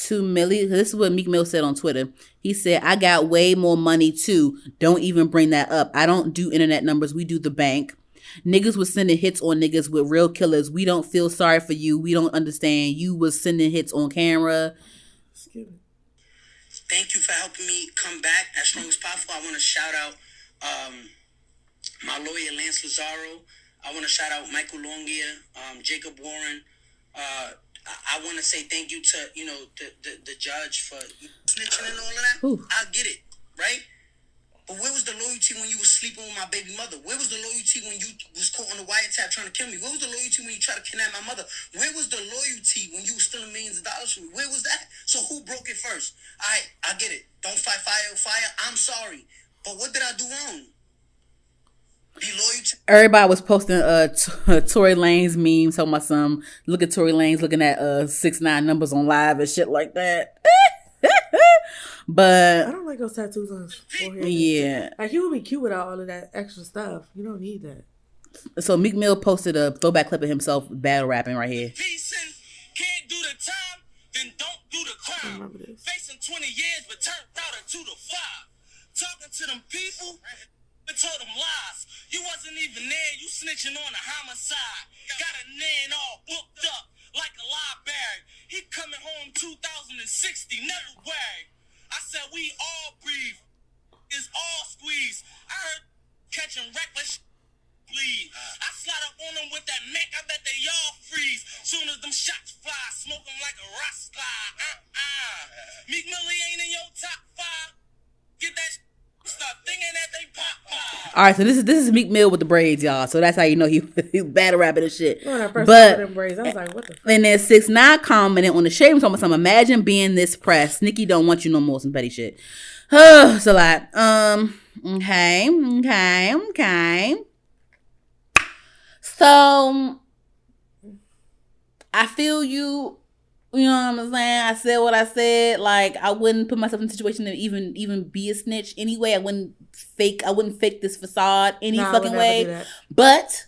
To Millie, this is what Meek Mill said on Twitter. He said, "I got way more money too. Don't even bring that up. I don't do internet numbers. We do the bank. Niggas was sending hits on niggas with real killers. We don't feel sorry for you. We don't understand. You was sending hits on camera." Excuse me. Thank you for helping me come back as strong as possible. I want to shout out my lawyer, Lance Lazaro. I want to shout out Michael Longier, Jacob Warren. I want to say thank you to, you know, the judge for snitching and all of that. Ooh. I get it, right? But where was the loyalty when you was sleeping with my baby mother? Where was the loyalty when you was caught on the wiretap trying to kill me? Where was the loyalty when you tried to kidnap my mother? Where was the loyalty when you was stealing millions of dollars from me? Where was that? So who broke it first? I get it. Don't fight fire with fire. I'm sorry. But what did I do wrong? Be loyal to... Everybody was posting Tory Lanez memes talking about some, look at Tory Lanez looking at 6ix9ine numbers on live and shit like that. But I don't like those tattoos on his forehead. Yeah. Like he would be cute without all of that extra stuff. You don't need that. So Meek Mill posted a throwback clip of himself battle rapping right here. Can't do the time, then don't through the crowd. Facing 20 years, but turned out a 2 to 5. Talking to them people, but told them lies. You wasn't even there, you snitching on a homicide. Got a man all booked up like a library. He coming home 2060, never worried. I said we all breathe, is all squeeze. I heard catching reckless bleed. I slide up on them with that Mac, I bet they all freeze. Soon as them shots fly, smoke them like a rock slide. Meek Mill ain't in your top 5. Get that start thinking that they pop. All right, so this is Meek Mill with the braids, y'all. So that's how you know he battle rapping and shit. When I first saw them braids, I was like, what the fuck? And then 6ix9ine commented on the shade talking about some, imagine being this pressed. Nicki don't want you no more, some petty shit. It's a lot. Okay. So I feel you. You know what I'm saying? I said what I said. Like, I wouldn't put myself in a situation to even be a snitch anyway. I wouldn't fake this facade any fucking way. But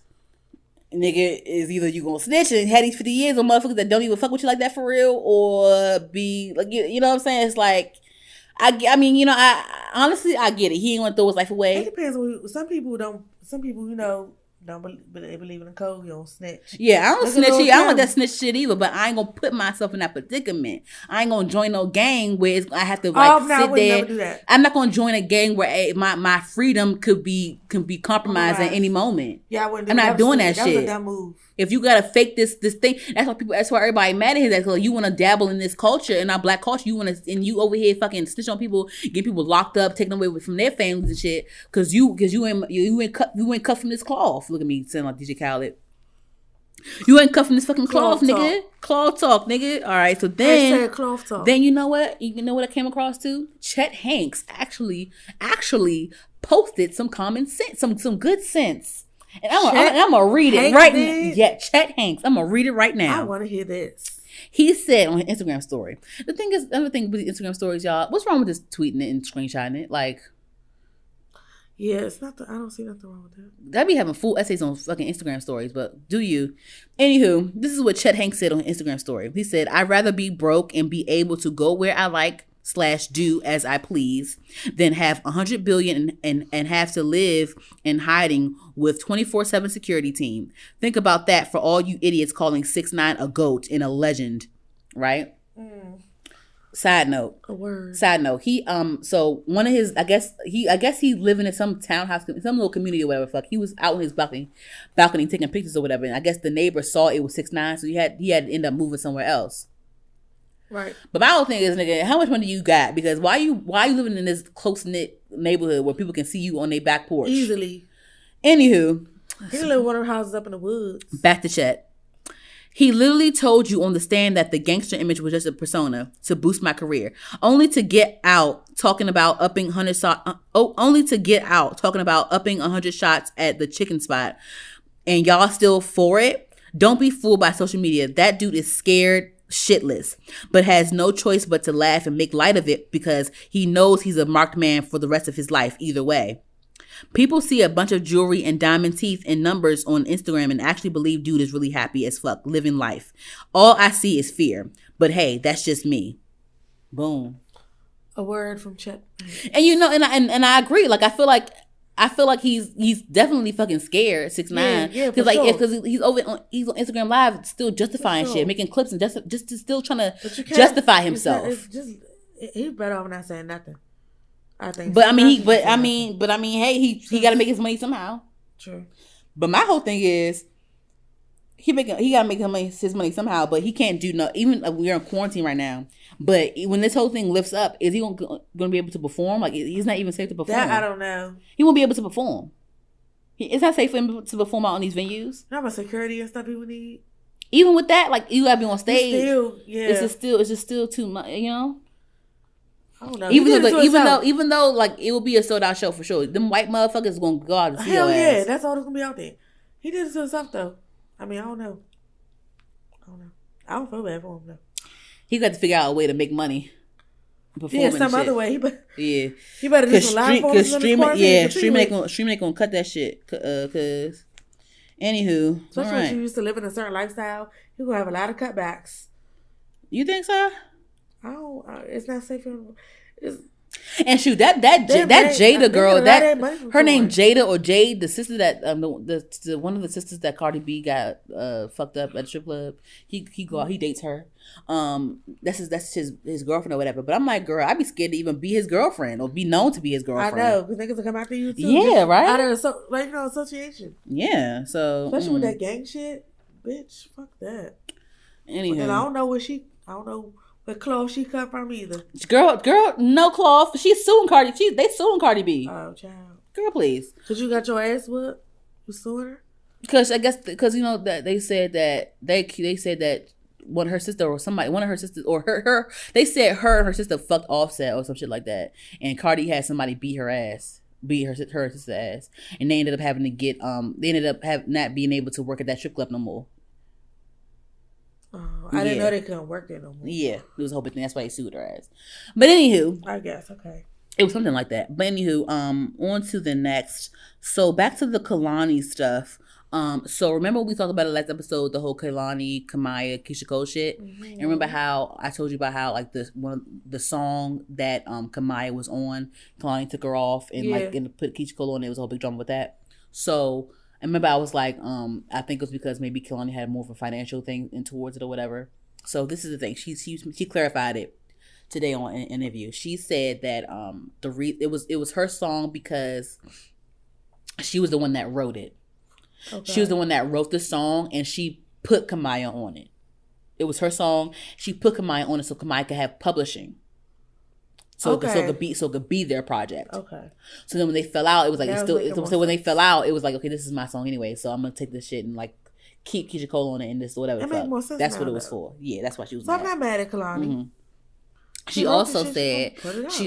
nigga, is either you gonna snitch and have these 50 years on motherfuckers that don't even fuck with you like that for real, or be like, you know what I'm saying? It's like, I mean, you know, I honestly get it. He ain't gonna throw his life away. It depends on some people, you know, don't believe in the code. You don't snitch. Yeah, I don't snitch. I don't want that snitch shit either. But I ain't gonna put myself in that predicament. I ain't gonna join no gang where I have to sit there. Never do that. I'm not gonna join a gang where my freedom could be compromised at any moment. Yeah, I wouldn't. I'm not doing that shit. That was a dumb move. If you gotta fake this thing, that's why everybody mad at him. That's like, you want to dabble in this culture, in our black culture. You want to, and you over here fucking snitch on people, get people locked up, taking away from their families and shit, because you ain't cut from this cloth. Look at me saying like DJ Khaled. You ain't cut from this fucking cloth, nigga. Cloth talk, nigga. All right, so then cloth talk. Then you know what? You know what I came across too? Chet Hanks actually posted some common sense, some good sense. And I'm gonna read it right now. Yeah, Chet Hanks. I'm gonna read it right now. I want to hear this. He said on his Instagram story. The thing is, another thing with the Instagram stories, y'all. What's wrong with this tweeting it and screenshotting it? Like, yeah, it's not. I don't see nothing wrong with that. I be having full essays on fucking Instagram stories, but do you? Anywho, this is what Chet Hanks said on his Instagram story. He said, "I'd rather be broke and be able to go where I like / do as I please than have 100 billion and have to live in hiding with 24/7 security team. Think about that for all you idiots calling 6ix9ine a goat and a legend," right? Side note. A word. Side note. He so one of his I guess he living in some townhouse, some little community or whatever. Fuck. He was out on his balcony taking pictures or whatever, and I guess the neighbor saw it was 6ix9ine, so he had to end up moving somewhere else. Right. But my whole thing is, nigga, how much money you got? Because why you living in this close-knit neighborhood where people can see you on their back porch? Easily. Anywho. He live in one of her houses up in the woods. Back to Chet. He literally told you on the stand that the gangster image was just a persona to boost my career. Only to get out talking about upping 100 shots at the chicken spot. And y'all still for it? Don't be fooled by social media. That dude is scared shitless, but has no choice but to laugh and make light of it because he knows he's a marked man for the rest of his life either way. People see a bunch of jewelry and diamond teeth and numbers on Instagram and actually believe dude is really happy as fuck, living life. All I see is fear. But hey, that's just me. Boom. A word from Chet. And you know, and I agree. Like I feel like he's definitely fucking scared. 6ix9ine, yeah, because he's on Instagram Live, still justifying shit, making clips and just still trying to justify himself. He's better off not saying nothing. I think. But hey, he got to make his money somehow. True. But my whole thing is, he got to make his money somehow. But he can't do no. Even we're in quarantine right now. But when this whole thing lifts up, is he going to be able to perform? Like, he's not even safe to perform. That I don't know. He won't be able to perform. It's not safe for him to perform out on these venues. Not about security and stuff people need. Even with that, like, you gotta be on stage. It's just still too much, you know? I don't know. Even though, like, it will be a sold out show for sure. Them white motherfuckers gonna go out and see your ass. Hell yeah, that's all that's gonna be out there. He did it to himself though. I mean, I don't know. I don't feel bad for him though. He got to figure out a way to make money. Some other way. He better do some live performances on this quarantine. Yeah, streaming ain't gonna cut that shit. Cause anywho, especially when you used to live in a certain lifestyle, you're gonna have a lot of cutbacks. You think so? I don't. It's not safe for. It's, and shoot, that Jada girl, that her name Jada or Jade, the sister that the one of the sisters that Cardi B got fucked up at the strip club. He dates her. That's his girlfriend or whatever. But I'm like, girl, I'd be scared to even be his girlfriend or be known to be his girlfriend. I know, because niggas will come after you too. Yeah, right. Out of association. Yeah, so especially with that gang shit, bitch. Fuck that. Anywho, and I don't know what cloth she cut from either. Girl, no cloth. She's suing Cardi. They suing Cardi B. Oh, child. Girl, please. Cause you got your ass whooped. You suing her? Because I guess you know that they said that they said that one of her sisters or her they said her and her sister fucked Offset or some shit like that, and Cardi had somebody beat her sister's ass, and they ended up having to get not being able to work at that strip club no more. Oh, I didn't know they couldn't work there no more. Yeah, it was a whole big thing. That's why he sued her ass. But anywho, I guess okay. It was something like that. But anywho, on to the next. So back to the Kehlani stuff. So remember we talked about it last episode, the whole Kehlani, Kamaya, Keisha Cole shit. Mm-hmm. And remember how I told you about how like the song that Kamaya was on, Kehlani took her off and put Keisha Cole on. It was a whole big drama with that. So I remember I was like, I think it was because maybe Kehlani had more of a financial thing in towards it or whatever. So this is the thing. She clarified it today on an interview. She said that it was her song because she was the one that wrote it. Okay. She was the one that wrote the song and she put Kamaya on it. It was her song. She put Kamaya on it so Kamaya could have publishing. So it could be their project. Okay. So then when they fell out, it was like when they fell out, it was like, okay, this is my song anyway, so I'm gonna take this shit and like keep Keisha Cole on it and this whatever. That's what it was for. Yeah, that's why she was. So I'm not mad at Kehlani. Mm-hmm. She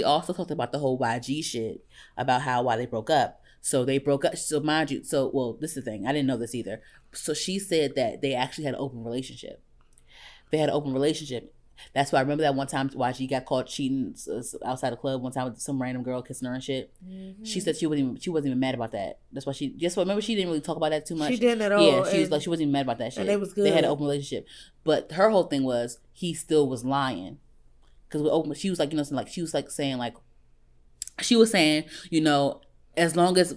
also talked about the whole YG shit about why they broke up. So they broke up. So mind you, this is the thing. I didn't know this either. So she said that they actually had an open relationship. They had an open relationship. That's why I remember that one time YG got caught cheating outside the club one time with some random girl kissing her and shit. Mm-hmm. She said she wasn't even mad about that. That's why remember she didn't really talk about that too much. She didn't at all. Yeah, she was like she wasn't even mad about that shit. And it was good. They had an open relationship, but her whole thing was he still was lying because she was like she was saying as long as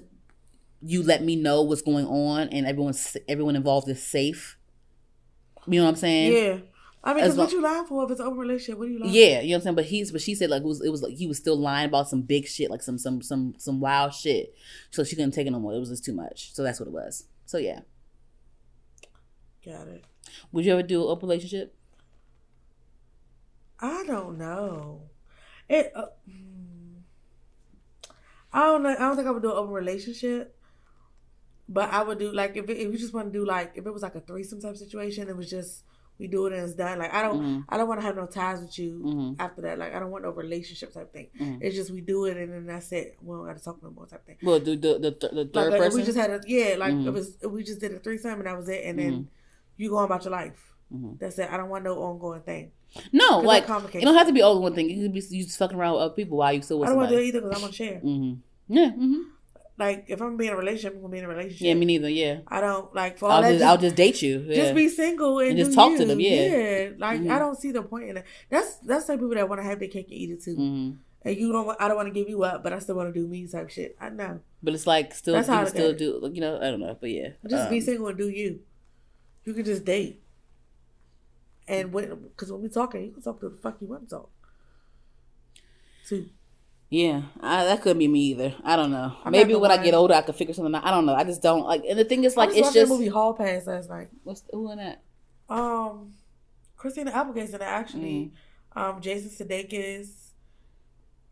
you let me know what's going on and everyone involved is safe. You know what I'm saying? Yeah. I mean, because what you lying for if it's an open relationship? What are you lying for? Yeah, you know what I'm saying? But she said like it was like he was still lying about some big shit, like some wild shit. So she couldn't take it no more. It was just too much. So that's what it was. So yeah. Got it. Would you ever do an open relationship? I don't know. I don't know. I don't think I would do an open relationship. But I would do like if you just want to do like if it was like a threesome type situation, it was just we do it and it's done. Like I don't want to have no ties with you after that. Like I don't want no relationship type thing. Mm-hmm. It's just we do it and then that's it. We don't got to talk no more type thing. Well, the third person. We just had we just did a threesome and that was it. And then you go on about your life. Mm-hmm. That's it. I don't want no ongoing thing. No, like it don't have to be all one thing. It could be you just fucking around with other people while you still with somebody. I don't want to do it either because I want to share. Mm-hmm. Yeah. Mm-hmm. Like if I'm being in a relationship, I'm gonna be in a relationship. Yeah, me neither. Yeah, I don't like. I'll just date you. Yeah. Just be single and just talk to them. Yeah, like I don't see the point in it. That's the people that want to have their cake and eat it too. Mm-hmm. And I don't want to give you up, but I still want to do me type shit. I know. But it's like still do. I don't know. But yeah, just be single and do you. You can just date. And because when we talking, you can talk to the fuck you want to talk to. Yeah, that couldn't be me either. I don't know. Maybe when I get older, I could figure something out. I don't know. I just don't like. And the thing is, like, it's just the movie Hall Pass last night. Who in that? Christina Applegate's in it actually. Jason Sudeikis.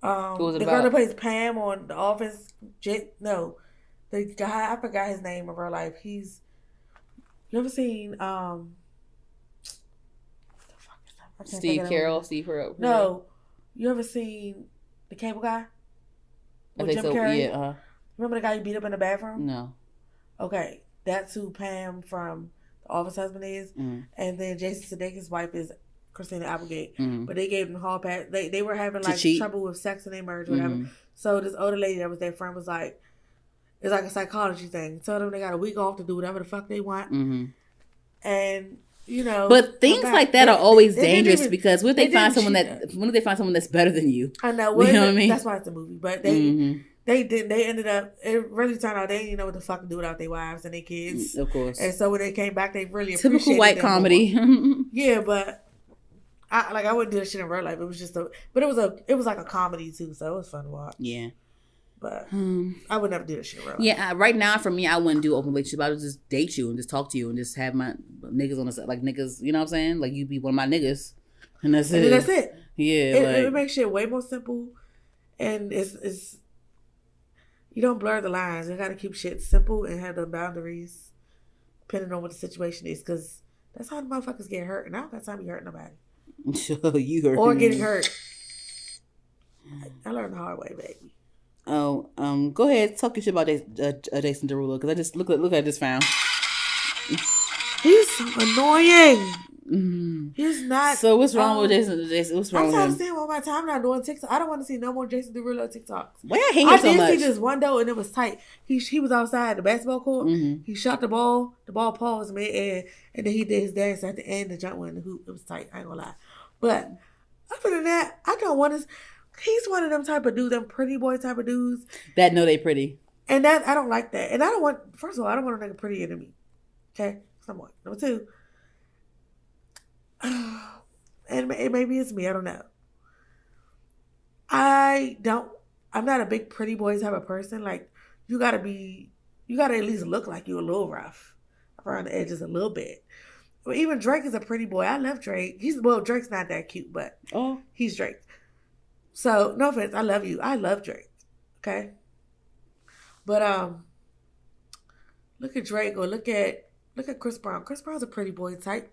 Who was it the girl that plays Pam on The Office. The guy I forgot his name in real life. You ever seen Steve Carell? No, you ever seen The Cable Guy? With Jim Carrey? Yeah. Remember the guy you beat up in the bathroom? No. Okay. That's who Pam from The Office husband is. Mm. And then Jason Sudeikis' wife is Christina Applegate. Mm. But they gave them hall pass. They were having like trouble with sex and they merged or whatever. Mm. So this older lady that was their friend was like, it's like a psychology thing. Tell them they got a week off to do whatever the fuck they want. Mm-hmm. And you know. But things like that are always dangerous even, because what if they find someone that's better than you? I know. Well, you know what I mean? That's why it's a movie. But they didn't. They ended up. It really turned out they didn't know what the fuck to do without their wives and their kids. Of course. And so when they came back, they really typical white comedy. Yeah, but I wouldn't do that shit in real life. It was just it was like a comedy too, so it was fun to watch. Yeah. But I would never do that shit in real life. Yeah, right now for me, I wouldn't do open relationship. I would just date you and just talk to you and just have my niggas on the side, like niggas. You know what I'm saying? Like you be one of my niggas, and that's it. That's it. Yeah, it makes shit way more simple, and it's you don't blur the lines. You got to keep shit simple and have the boundaries, depending on what the situation is, because that's how the motherfuckers get hurt, and I don't got time to be hurting nobody. You hurt or getting hurt. I learned the hard way, baby. Oh, go ahead, talk your shit about Jason Derulo, because I just look at this found. He's so annoying. Mm-hmm. He's not. So what's wrong with Jason? What's wrong with him? I'm trying to see all my time not doing TikTok. I don't want to see no more Jason Derulo TikToks. Why I hate him so much? I did see this one though, and it was tight. He was outside the basketball court. Mm-hmm. He shot the ball. The ball paused mid-air, and then he did his dance at the end. The jump went in the hoop. It was tight. I ain't gonna lie. But other than that, I don't want to. He's one of them type of dudes, them pretty boy type of dudes that know they pretty, and that I don't like that. And I don't want. First of all, I don't want a nigga prettier than me. Okay, somewhat. Number two. And maybe it's me. I don't know. I'm not a big pretty boy type of person. Like you gotta at least look like you a little rough around the edges a little bit. But even Drake is a pretty boy. I love Drake. Drake's not that cute, but he's Drake. So no offense, I love you. I love Drake. Okay. But look at Drake or look at Chris Brown. Chris Brown's a pretty boy type.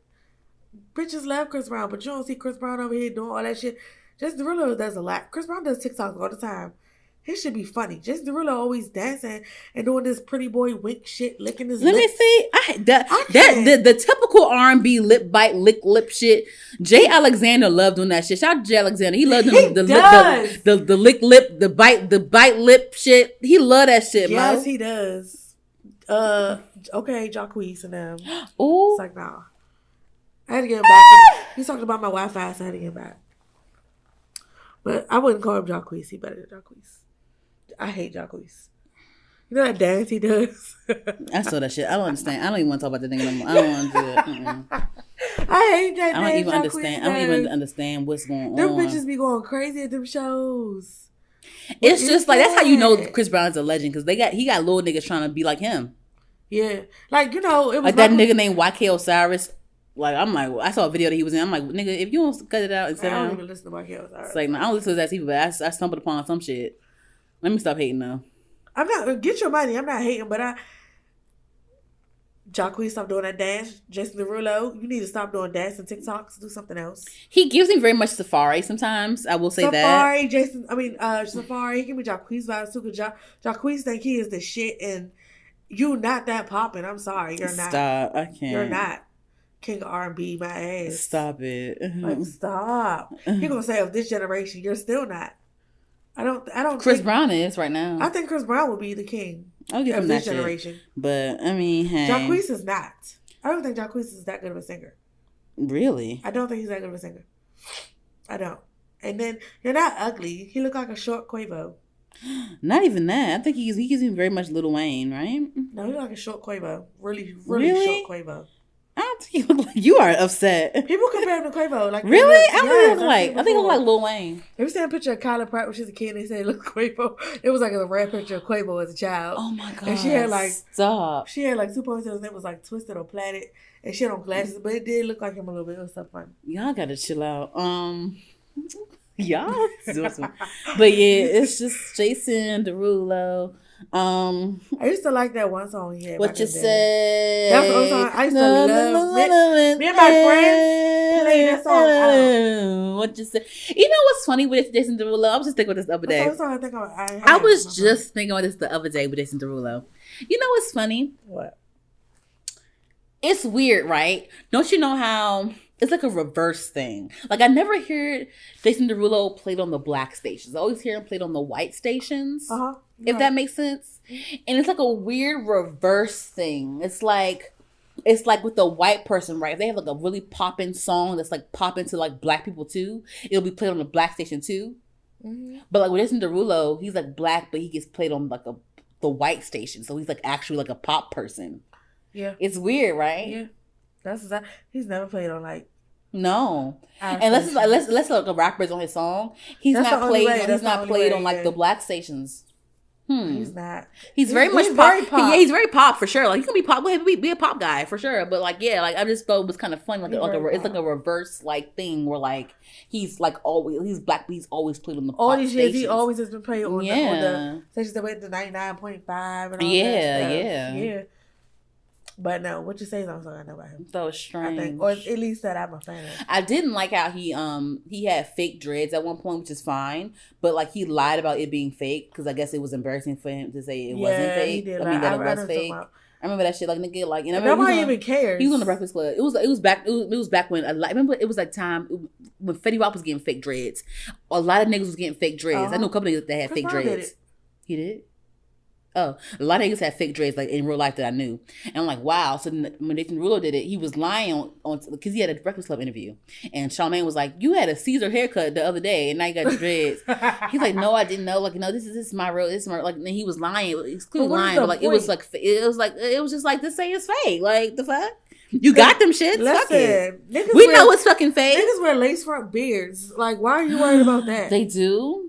Bitches love Chris Brown, but you don't see Chris Brown over here doing all that shit. Jason Derulo does a lot. Chris Brown does TikTok all the time. His should be funny. Jason Derulo always dancing and doing this pretty boy wink shit, licking his lips. Let me see. The typical R&B lip bite, lick lip shit. Jay Alexander loved doing that shit. Shout out to Jay Alexander. He loved the lick lip, the bite lip shit. He loved that shit, man. Yes, he does. Okay, Jacquees and them. Ooh. It's like, nah. I had to get him back. He's talking about my Wi-Fi, so I had to get him back. But I wouldn't call him Jacquees. He better than Jacquees. I hate Jacquees. You know that dance he does? I saw that shit. I don't understand. I don't even want to talk about the thing anymore. I don't want to do it. I hate that dance. I don't even understand what's going on. Them bitches be going crazy at them shows. It's just like, that's how you know Chris Brown's a legend, because he got little niggas trying to be like him. Yeah. Like, you know, it was like that nigga named YK Osiris. Like, I'm like, I saw a video that he was in. I'm like, nigga, if you don't cut it out and sit down. I don't even listen to YK Osiris. It's like, I don't listen to that either, but I stumbled upon some shit. Let me stop hating though. I'm not, get your money. I'm not hating, but Jacquees, stop doing that dance. Jason Derulo, you need to stop doing dance and TikToks. Do something else. He gives me very much Safari sometimes. I will say Safari, Safari, he give me Jacquees vibes too, because Jacquees think he is the shit, and you not that popping. I'm sorry. You're not. Stop. I can't. You're not. King of R&B, my ass. Stop it. Like, stop. You're going to say of this generation, you're still not. I don't Chris Brown is right now. I think Chris Brown would be the king of this generation. Shit. But, I mean, hey. Jacquees is not. I don't think Jacquees is that good of a singer. Really? I don't think he's that good of a singer. I don't. And then, you're not ugly. He look like a short Quavo. Not even that. I think he gives me very much Lil Wayne, right? No, he look like a short Quavo. Really short Quavo. I don't think you look like you are upset. People compare him to Quavo. Like, really? I think he look like Lil Wayne. Have you seen a picture of Kyla Pratt when she was a kid and they said look Quavo? It was like a rare picture of Quavo as a child. Oh my god. And she had like stop. She had like 2 ponytails and it was like twisted or plaited. And she had on glasses, but it did look like him a little bit. It was so funny. Y'all gotta chill out. Y'all but yeah, it's just Jason Derulo. I used to like that one song he had. What you say? That's the song I used to love. Me and my friends played that song out. What you say? You know what's funny with Jason Derulo? I was just thinking about this the other day. I was just thinking about this the other day with Jason Derulo. You know what's funny? What? It's weird, right? Don't you know how it's like a reverse thing? Like, I never heard Jason Derulo played on the black stations. I always hear him played on the white stations. If that makes sense. And it's like a weird reverse thing. It's like it's like with the white person, right? If they have like a really popping song that's like popping to like black people too, it'll be played on the black station too. Mm-hmm. But like with Jason Derulo, he's like black, but he gets played on like the white station, so he's like actually like a pop person. Yeah, it's weird, right? Yeah, that's exactly. He's never played on like. No, and let's look the rappers on his song. He's not played. He's not played on like the black stations. He's not. He's very much pop. He's very pop for sure. Like, he can be pop. Be a pop guy for sure. But like, yeah, like I just thought it was kind of funny. It's like a reverse like thing where like he's like always he's black, but he's always played on the all these years. He always has been played on the stations that went to 99.5 and all that stuff. Yeah. But no, what you say is also I know about him. So strange. I think, or at least that I'm a fan of. I didn't like how he had fake dreads at one point, which is fine. But like he lied about it being fake because I guess it was embarrassing for him to say it wasn't fake. He did. I mean that it was fake. I remember that shit. Like nigga, like and nobody even cares. He was on the Breakfast Club. It was back when remember it was like time when Fetty Wap was getting fake dreads. A lot of niggas was getting fake dreads. I know a couple niggas that had fake dreads. He did. Oh, a lot of niggas had fake dreads like in real life that I knew, and I'm like, wow. So when Jason Derulo did it, he was lying on because he had a Breakfast Club interview, and Charlamagne was like, "You had a Caesar haircut the other day, and now you got the dreads." He's like, "No, I didn't know. Like, no, this is my real. This is my like." And he was lying. He's clearly lying, but like it was just like this say it's fake. Like the fuck. You got them shits. Fuck it. We know it's fucking fake. Niggas wear lace front beards. Like, why are you worried about that? They do.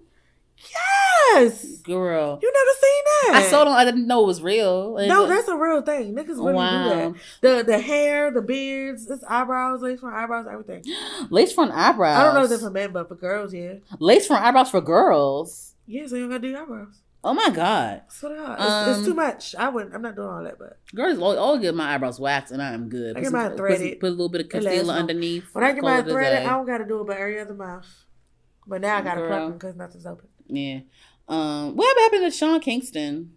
Yes, girl. You never seen that? I saw them. I didn't know it was real. No, that's a real thing. Niggas really do that. The hair, the beards, it's eyebrows, lace front eyebrows, everything. Lace front eyebrows. I don't know if they're for men, but for girls, yeah. Lace front eyebrows for girls. Yeah, so you don't gotta do eyebrows. Oh my god. Swear to God. It's too much. I'm not doing all that, but girls all get my eyebrows waxed and I am good. I get mine threaded. Put a little bit of concealer underneath. When I get mine threaded, I don't gotta do it but every other month. But now I gotta pluck them because nothing's open. Yeah. What happened to Sean Kingston?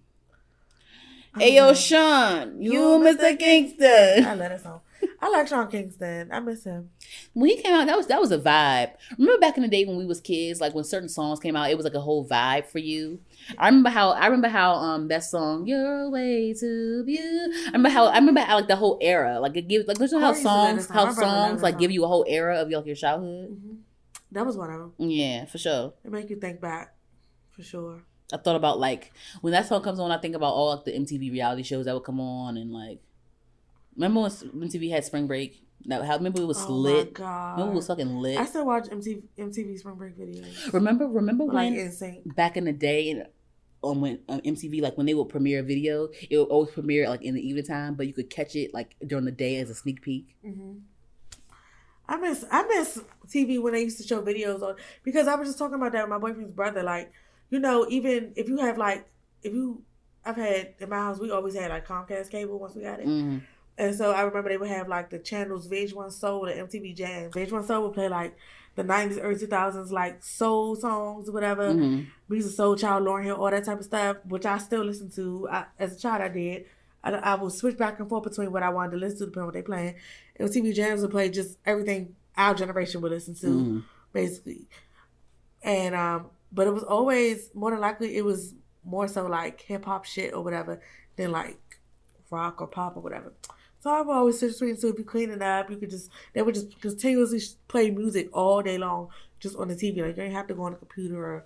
Hey yo, Sean, you Mr. Kingston. I love that song. I like Sean Kingston. I miss him. When he came out, that was a vibe. Remember back in the day when we was kids, like when certain songs came out, it was like a whole vibe for you. I remember how that song "Your Way to You." I remember how like the whole era, like it gives like there's how songs like give you a whole era of your childhood. Mm-hmm. That was one of them. Yeah, for sure. It make you think back. For sure. I thought about like when that song comes on, I think about all like the MTV reality shows that would come on and like remember when MTV had Spring Break? Remember it was lit. My God. Remember it was fucking lit. I still watch MTV Spring Break videos. Remember when like back in the day when MTV like when they would premiere a video, it would always premiere like in the evening time, but you could catch it like during the day as a sneak peek. Mm-hmm. I miss TV when they used to show videos on because I was just talking about that with my boyfriend's brother. Like, you know, even if you have like I've had in my house we always had like Comcast cable once we got it. Mm-hmm. And so I remember they would have like the channels VH1 Soul and MTV Jam. VH1 Soul would play like the 90s, early 2000s like soul songs or whatever. Mm-hmm. Beats of Soul Child, Lauryn Hill, all that type of stuff, which I still listen to. As a child I did. I would switch back and forth between what I wanted to listen to depending on what they playing. MTV Jams would play just everything our generation would listen to, basically. And but it was always more than likely it was more so like hip hop shit or whatever than like rock or pop or whatever. So I would always switch between. So if you clean it up, they would just continuously play music all day long just on the TV. Like you don't have to go on the computer or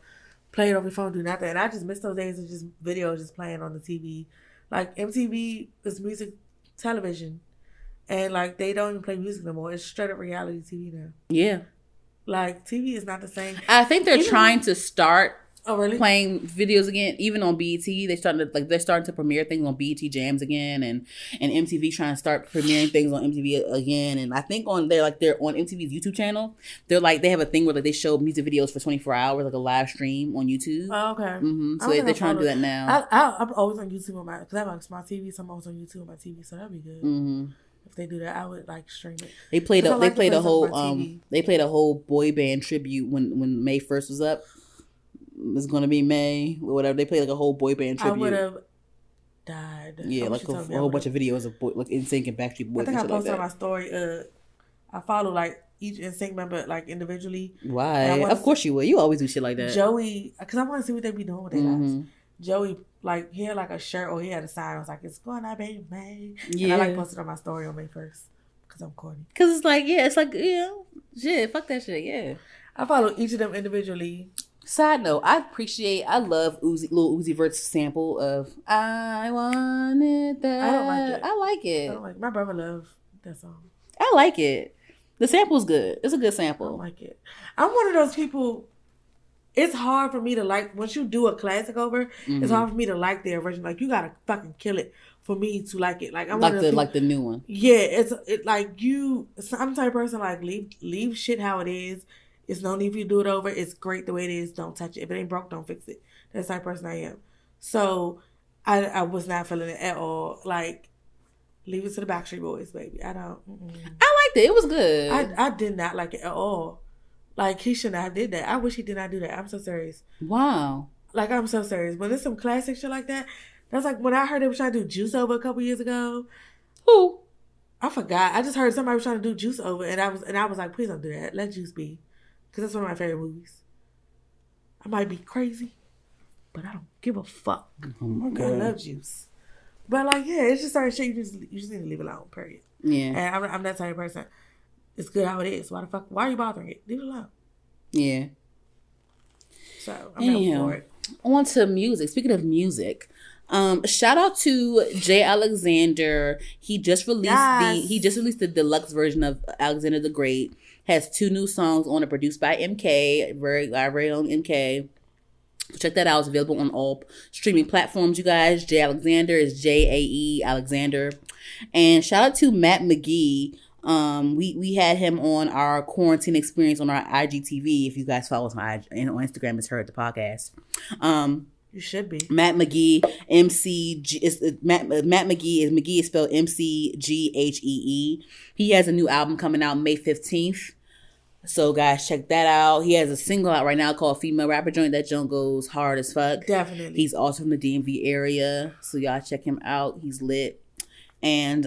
play it on your phone, do nothing. And I just miss those days of just videos just playing on the TV. Like MTV is music television, and like they don't even play music no more. It's straight up reality TV now. Yeah, like TV is not the same. I think they're trying to start playing videos again, even on BET. They're starting to premiere things on BET Jams again, and MTV trying to start premiering things on MTV again. And I think they're on MTV's YouTube channel. They're like they have a thing where like they show music videos for 24 hours, like a live stream on YouTube. Oh, okay. Mm-hmm. So they're trying to do that now. I'm always on YouTube because I have like smart TV, so I'm always on YouTube on my TV, so that'd be good. Mm-hmm. If they do that, I would like stream it. They played a whole boy band tribute when May 1st was up. It's gonna be May or whatever. They played like a whole boy band tribute. I would have died. Yeah, like a whole bunch of videos of like NSYNC and Backstreet Boys. I think I posted on my story. I follow like each NSYNC member like individually. Why? Of course you will. You always do shit like that. Joey, because I want to see what they be doing with their lives. Joey, like, he had like a shirt or he had a sign. I was like, it's gonna be May. Yeah. And I like posted on my story on May 1st because I'm corny. Because it's like, yeah, it's like, shit, fuck that shit, yeah. I follow each of them individually. Side note, I love Lil Uzi Vert's sample of I Wanted That. I don't like it. I like it. I don't like. My brother loves that song. I like it. The sample's good. It's a good I sample. don't like it. I'm one of those people. It's hard for me to like once you do a classic over. It's hard for me to like the original. Like you gotta fucking kill it for me to like it. Like I'm like the new one. Yeah, it's like you. I'm the type of person like leave shit how it is. It's no need for you to do it over. It's great the way it is. Don't touch it. If it ain't broke, don't fix it. That's the type of person I am. So I was not feeling it at all. Like leave it to the Backstreet Boys, baby. I don't. I liked it. It was good. I did not like it at all. Like, he should not have did that. I wish he did not do that. I'm so serious. Wow. Like, I'm so serious. When there's some classic shit like that, that's like when I heard they were trying to do Juice Over a couple years ago. Who? I forgot. I just heard somebody was trying to do Juice Over, and I was like, please don't do that. Let Juice be. Because that's one of my favorite movies. I might be crazy, but I don't give a fuck. Oh, my God. I love Juice. But, like, yeah, it's just certain shit you just need to leave it alone, period. Yeah. And I'm that type of person. It's good how it is. Why are you bothering it? Leave it alone. Yeah. So I'm down for it. On to music. Speaking of music, shout out to Jay Alexander. He just released the deluxe version of Alexander the Great. Has 2 new songs on it, produced by MK, our very own MK. Check that out. It's available on all streaming platforms, you guys. Jay Alexander is Jae Alexander. And shout out to Matt McGee. We had him on our quarantine experience on our IGTV. If you guys follow us on Instagram, it's Heard the Podcast. You should be. Matt McGee, Matt McGee is spelled McGhee. He has a new album coming out May 15th. So guys, check that out. He has a single out right now called Female Rapper Joint. That joint goes hard as fuck. Definitely. He's also from the DMV area. So y'all check him out. He's lit. And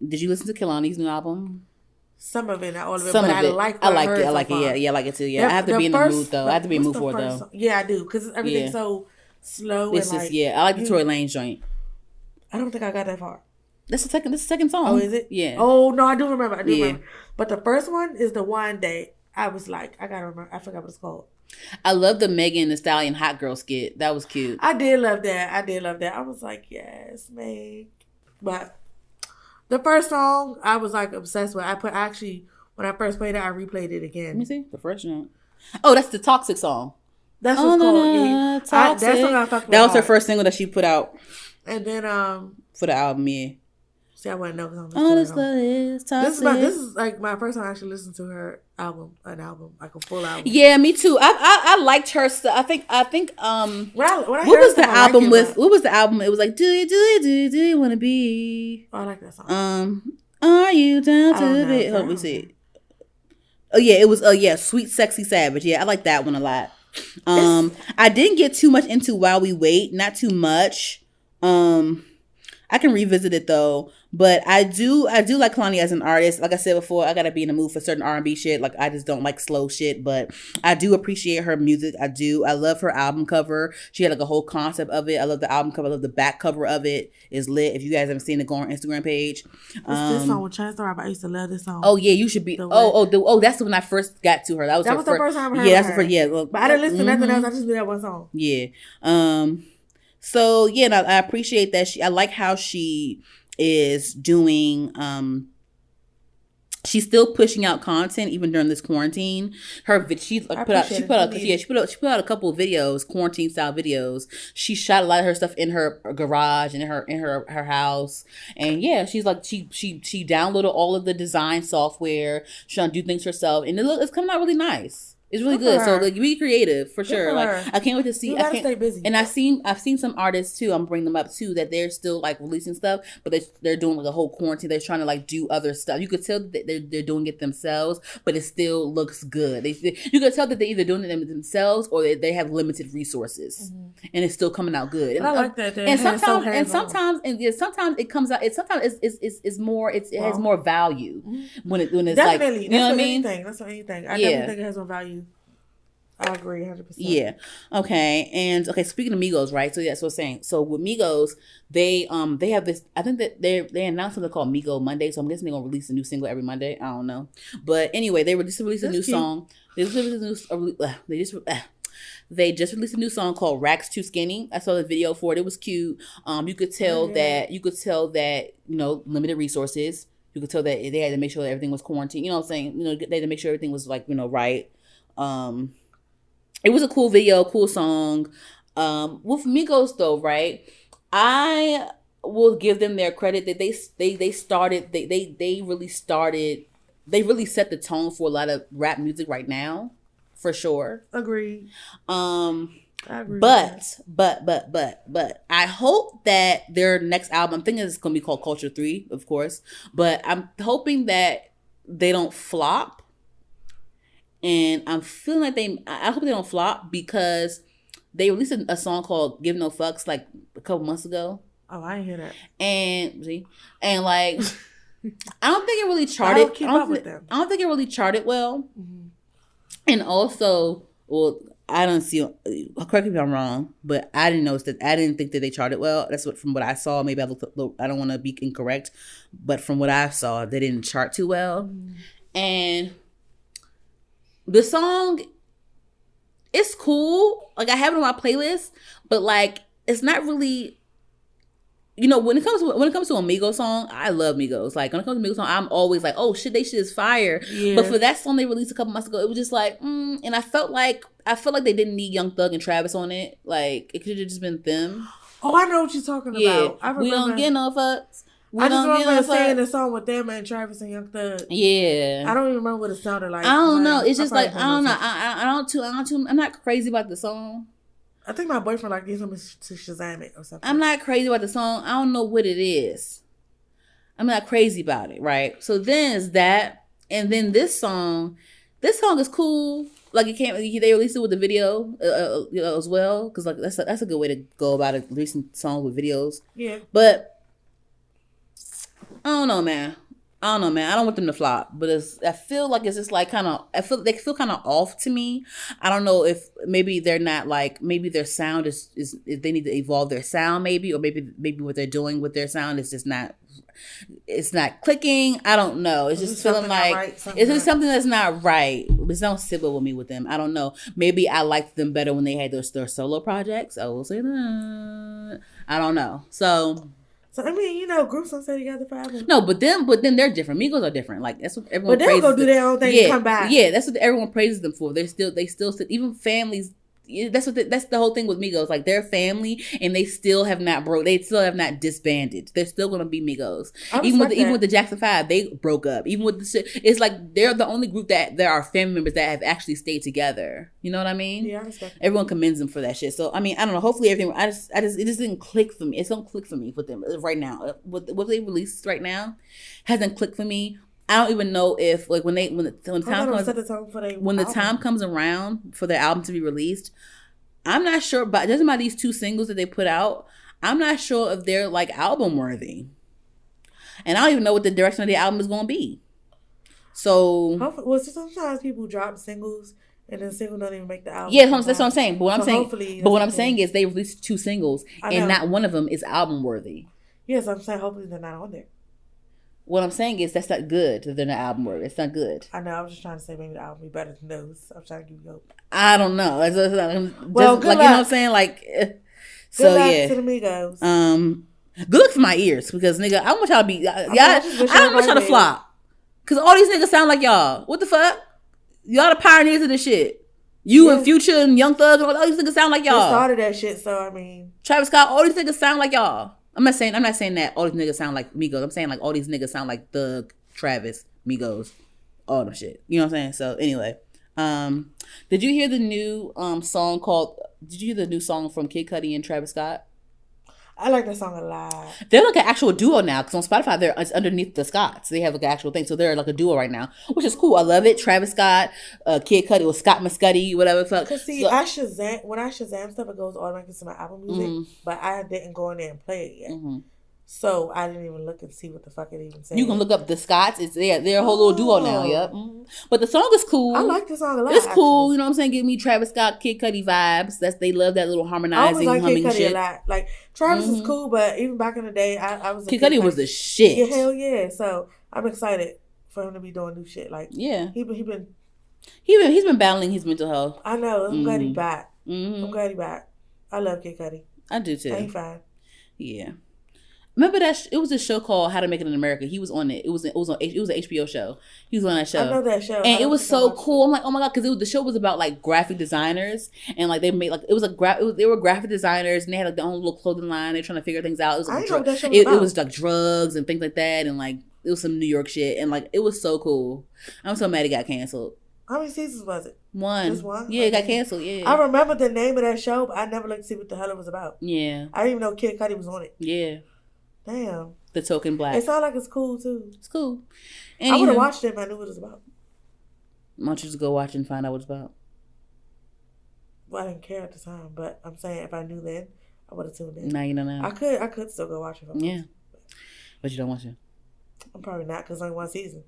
did you listen to Kehlani's new album? Some of it, not all of it. Some but of it. I like it. Yeah, I like it too. Yeah, I have to be in the mood though. I have to be in the mood for it though. Yeah, I do because everything's so slow. This and is I like the Tory Lanez joint. I don't think I got that far. That's the second song. Oh, is it? Yeah. Oh no, I do remember. Remember. But the first one is the one that I was like, I gotta remember. I forgot what it's called. I love the Megan Thee Stallion Hot Girl skit. That was cute. I did love that. I was like, yes, Meg. But the first song I was like obsessed with. When I first played it, I replayed it again. Let me see the first one. Oh, that's the Toxic song. That's what's called. Toxic. That song I fucked with. That was her first single that she put out. And then for the album, yeah. See, I wouldn't know because all this love is toxic. This is like my first time I actually listened to her album, like a full album. Yeah, me too. I liked her stuff. I think when I what was the album with? What was the album? It was like do you want to be? Oh, I like that song. Are you down to be? Hold on, let me see. Oh yeah, it was Sweet Sexy Savage. Yeah, I like that one a lot. I didn't get too much into While We Wait, not too much. I can revisit it though, but I do like Kehlani as an artist. Like I said before, I gotta be in the mood for certain R&B shit. Like I just don't like slow shit, but I do appreciate her music. I do. I love her album cover. She had like a whole concept of it. I love the album cover. I love the back cover of it. It's lit. If you guys haven't seen it, go on her Instagram page. This song with Chance the Rapper. I used to love this song. Oh yeah, you should be. That's when I first got to her. That was the first time I heard. Yeah, that's the first. Yeah, but I didn't listen to nothing else. I just knew that one song. Yeah. So yeah, I appreciate that. I like how she is doing. She's still pushing out content even during this quarantine. She put out a couple of videos, quarantine style videos. She shot a lot of her stuff in her garage and in her house. And yeah, she's like she downloaded all of the design software. She's trying to do things herself, and it's coming out really nice. It's really good. So like, be creative for sure. Like I can't wait to see. You gotta stay busy. And I've seen some artists too. I'm bringing them up too that they're still like releasing stuff, but they're doing like a whole quarantine. They're trying to like do other stuff. You could tell that they're doing it themselves, but it still looks good. You could tell that they're either doing it themselves or they have limited resources, and it's still coming out good. And I like that. And sometimes it comes out. It's more. It has more value when it's definitely. like, you know what I mean. That's what anything. I definitely think it has more value. I agree 100%. Yeah. Okay. And okay, speaking of Migos, right? So that's what I'm saying. So with Migos, they have this. I think that they announced something called Migo Monday. So I'm guessing they're gonna release a new single every Monday. I don't know. But anyway, they released a new song. They just released a new. They just released a new song called "Racks Too Skinny." I saw the video for it. It was cute. You could tell that limited resources. You could tell that they had to make sure that everything was quarantined. You know what I'm saying? They had to make sure everything was like right. It was a cool video, cool song. With Migos though, right? I will give them their credit that they really set the tone for a lot of rap music right now, for sure. Agreed. I agree. But I hope that their next album, I'm thinking it's gonna be called Culture 3, of course. But I'm hoping that they don't flop. And I'm feeling like I hope they don't flop because they released a song called Give No Fucks like a couple months ago. Oh, I didn't hear that. And like, I don't think it really charted. I don't think it really charted well. Mm-hmm. And also, well, I don't see, correct me if I'm wrong, but I didn't notice that, I didn't think that they charted well. That's from what I saw. Maybe I don't want to be incorrect, but from what I saw, they didn't chart too well. Mm-hmm. And the song, it's cool. Like, I have it on my playlist, but like, it's not really, when it comes to a Migos song, I love Migos. Like, when it comes to Migos song, I'm always like, oh shit, they shit is fire. Yeah. But for that song they released a couple months ago, it was just like, and I felt like they didn't need Young Thug and Travis on it. Like, it could have just been them. Oh, I know what you're talking about. I remember. We don't get no fucks. I just remember saying the song with them and Travis and Young Thug. Yeah. I don't even remember what it sounded like. I don't know. It's just like, I don't know. I'm not crazy about the song. I think my boyfriend like needs something to Shazam it or something. I'm not crazy about the song. I don't know what it is. I'm not crazy about it, right? So then it's that. And then this song is cool. Like, they released it with the video as well. Because like that's a good way to go about it, releasing songs with videos. Yeah. But I don't know, man. I don't want them to flop, but I feel like it's just like they feel kind of off to me. I don't know if maybe they're not like, maybe their sound is if they need to evolve their sound, maybe, or maybe what they're doing with their sound is just not, it's not clicking. I don't know. It's just feeling like it's just something that's not right. It's don't sit well with me with them. I don't know. Maybe I liked them better when they had their solo projects. I will say that. I don't know. So I mean, groups don't stay together forever. No, but then they're different. Migos are different. Like, that's what everyone. But they'll go do their own thing and come back. Yeah, that's what everyone praises them for. They still even families. That's the whole thing with Migos. Like, they're family, and they still have not disbanded. They're still gonna be Migos. Even with the Jackson 5, they broke up. Even with the shit, it's like they're the only group that there are family members that have actually stayed together. You know what I mean? Yeah, I respect that. Everyone commends them for that shit. So I mean, I don't know. Hopefully everything. It just didn't click for me. It don't click for me with them right now. What they released right now hasn't clicked for me. I don't even know if like when the time comes around for their album to be released, I'm not sure. But judging by these two singles that they put out, I'm not sure if they're like album worthy, and I don't even know what the direction of the album is going to be. So, sometimes people drop singles and then the single don't even make the album. Yeah, that's what I'm saying. But what I'm saying is they released two singles and not one of them is album worthy. Yes, I'm saying hopefully they're not on there. What I'm saying is that's not good. They're not album worthy. It's not good. I know. I was just trying to say maybe the album will be better than those. I'm trying to give you hope. I don't know. Good luck. You know what I'm saying? Like, so good luck yeah. To the Migos. Good luck for my ears because nigga, I want y'all to be. I don't want y'all to flop because all these niggas sound like y'all. What the fuck? Y'all the pioneers of this shit. And Future and Young Thug and all these niggas sound like y'all. They started that shit, so I mean, Travis Scott. All these niggas sound like y'all. I'm not saying that all these niggas sound like Migos. I'm saying like all these niggas sound like Thug, Travis, Migos, all them shit. You know what I'm saying? So anyway, did you hear the new song from Kid Cudi and Travis Scott? I like that song a lot. They're like an actual duo now because on Spotify it's underneath the Scotts. They have like an actual thing, so they're like a duo right now, which is cool. I love it. Travis Scott, Kid Cudi, or Scott Muscudi, whatever. Because when I Shazam stuff, it goes automatically to my Apple Music, but I didn't go in there and play it yet. Mm-hmm. So I didn't even look and see what the fuck it even said. You can look up the Scots. It's they're a whole little duo now. Yep. But the song is cool. I like the song a lot. It's cool. Actually. You know what I'm saying? Give me Travis Scott, Kid Cudi vibes. They love that little I harmonizing, always like humming Kid Cudi shit. a lot. Like Travis is cool, but even back in the day, I was. Kid Cudi was the shit. Yeah, hell yeah. So I'm excited for him to be doing new shit. Like he's been battling his mental health. I know. I'm glad he back. I'm glad he back. I love Kid Cudi. I do too. Ain't fine. Yeah. Remember that it was a show called How to Make It in America. He was on it. It was an HBO show. He was on that show. I know that show. And it was so cool. I'm like, oh my god, because the show was about like graphic designers and like they made like they were graphic designers and they had like their own little clothing line. They're trying to figure things out. It was like it was like drugs and things like that and like it was some New York shit and like it was so cool. I'm so mad it got canceled. How many seasons was it? One. Just one? Yeah, it got canceled. Yeah. I remember the name of that show, but I never looked to see what the hell it was about. Yeah. I didn't even know Kid Cudi was on it. Yeah. Damn. The Token Black. It sounds like it's cool too. It's cool. And I would have watched it if I knew what it was about. Why don't you just go watch and find out what it's about? Well, I didn't care at the time, but I'm saying if I knew then, I would have tuned in. Now you don't know. I could still go watch it. Yeah. But you don't want to. I'm probably not because only one season.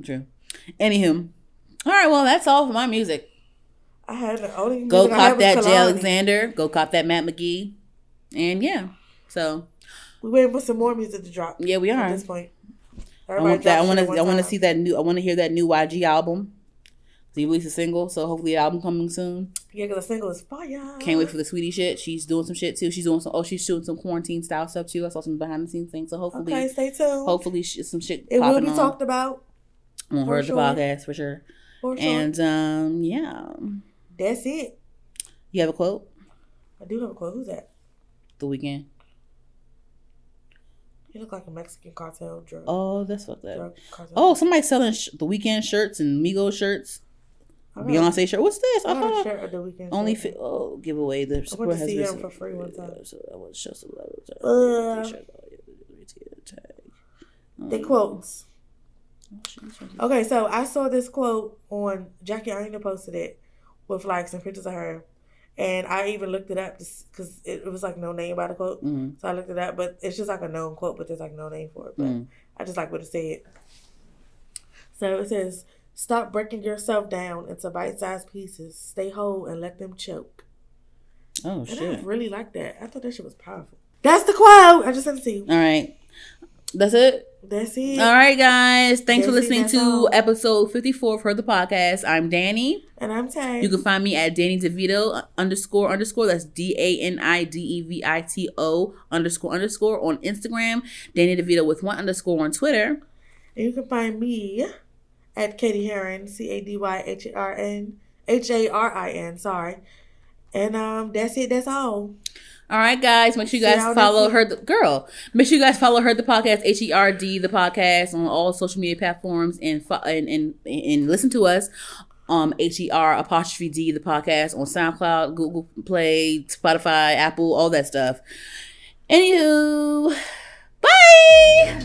True. Anywho. All right, well, that's all for my music. I had the only go cop that Jay Alexander. Go cop that Matt McGee. And yeah. So we waiting for some more music to drop. Yeah, we are. At this point. I want to see that new. I want to hear that new YG album. He released a single, so hopefully an album coming soon. Yeah, because the single is fire. Can't wait for the Sweetie shit. She's doing some shit too. She's shooting some quarantine style stuff too. I saw some behind the scenes things. So hopefully, okay, stay tuned. Hopefully, some shit. It will be talked about on her the podcast for sure. And yeah, that's it. You have a quote? I do have a quote. Who's that? The Weeknd. You look like a Mexican cartel drug. Oh, that's fucked up. Oh, somebody's selling The Weeknd shirts and Migos shirts. Beyonce shirt. What's this? I got a shirt of The Weeknd. Only give away the support. I went to see him for free one time. I want to show some love. The quotes. Okay, so I saw this quote on Jackie Aina posted it with like some pictures of her, and I even looked it up because it was like no name by the quote. Mm-hmm. So I looked it up, but it's just like a known quote, but there's like no name for it. But I just like what it said. So it says, "Stop breaking yourself down into bite-sized pieces. Stay whole and let them choke." Oh, and shit! I really like that. I thought that shit was powerful. That's the quote. I just sent it to you. All right. That's it? That's it. All right, guys. Thanks for listening to episode 54 of Her the Podcast. I'm Danny. And I'm Tay. You can find me at Danny DeVito __. That's DANIDEVITO __ on Instagram. Danny DeVito with 1 _ on Twitter. And you can find me at Katie Heron, CADYHARIN. Sorry. And that's it. That's all. All right, guys. Make sure you guys follow her. Make sure you guys follow Her the Podcast, HERD the podcast on all social media platforms, and listen to us. HER_D the podcast on SoundCloud, Google Play, Spotify, Apple, all that stuff. Anywho, bye.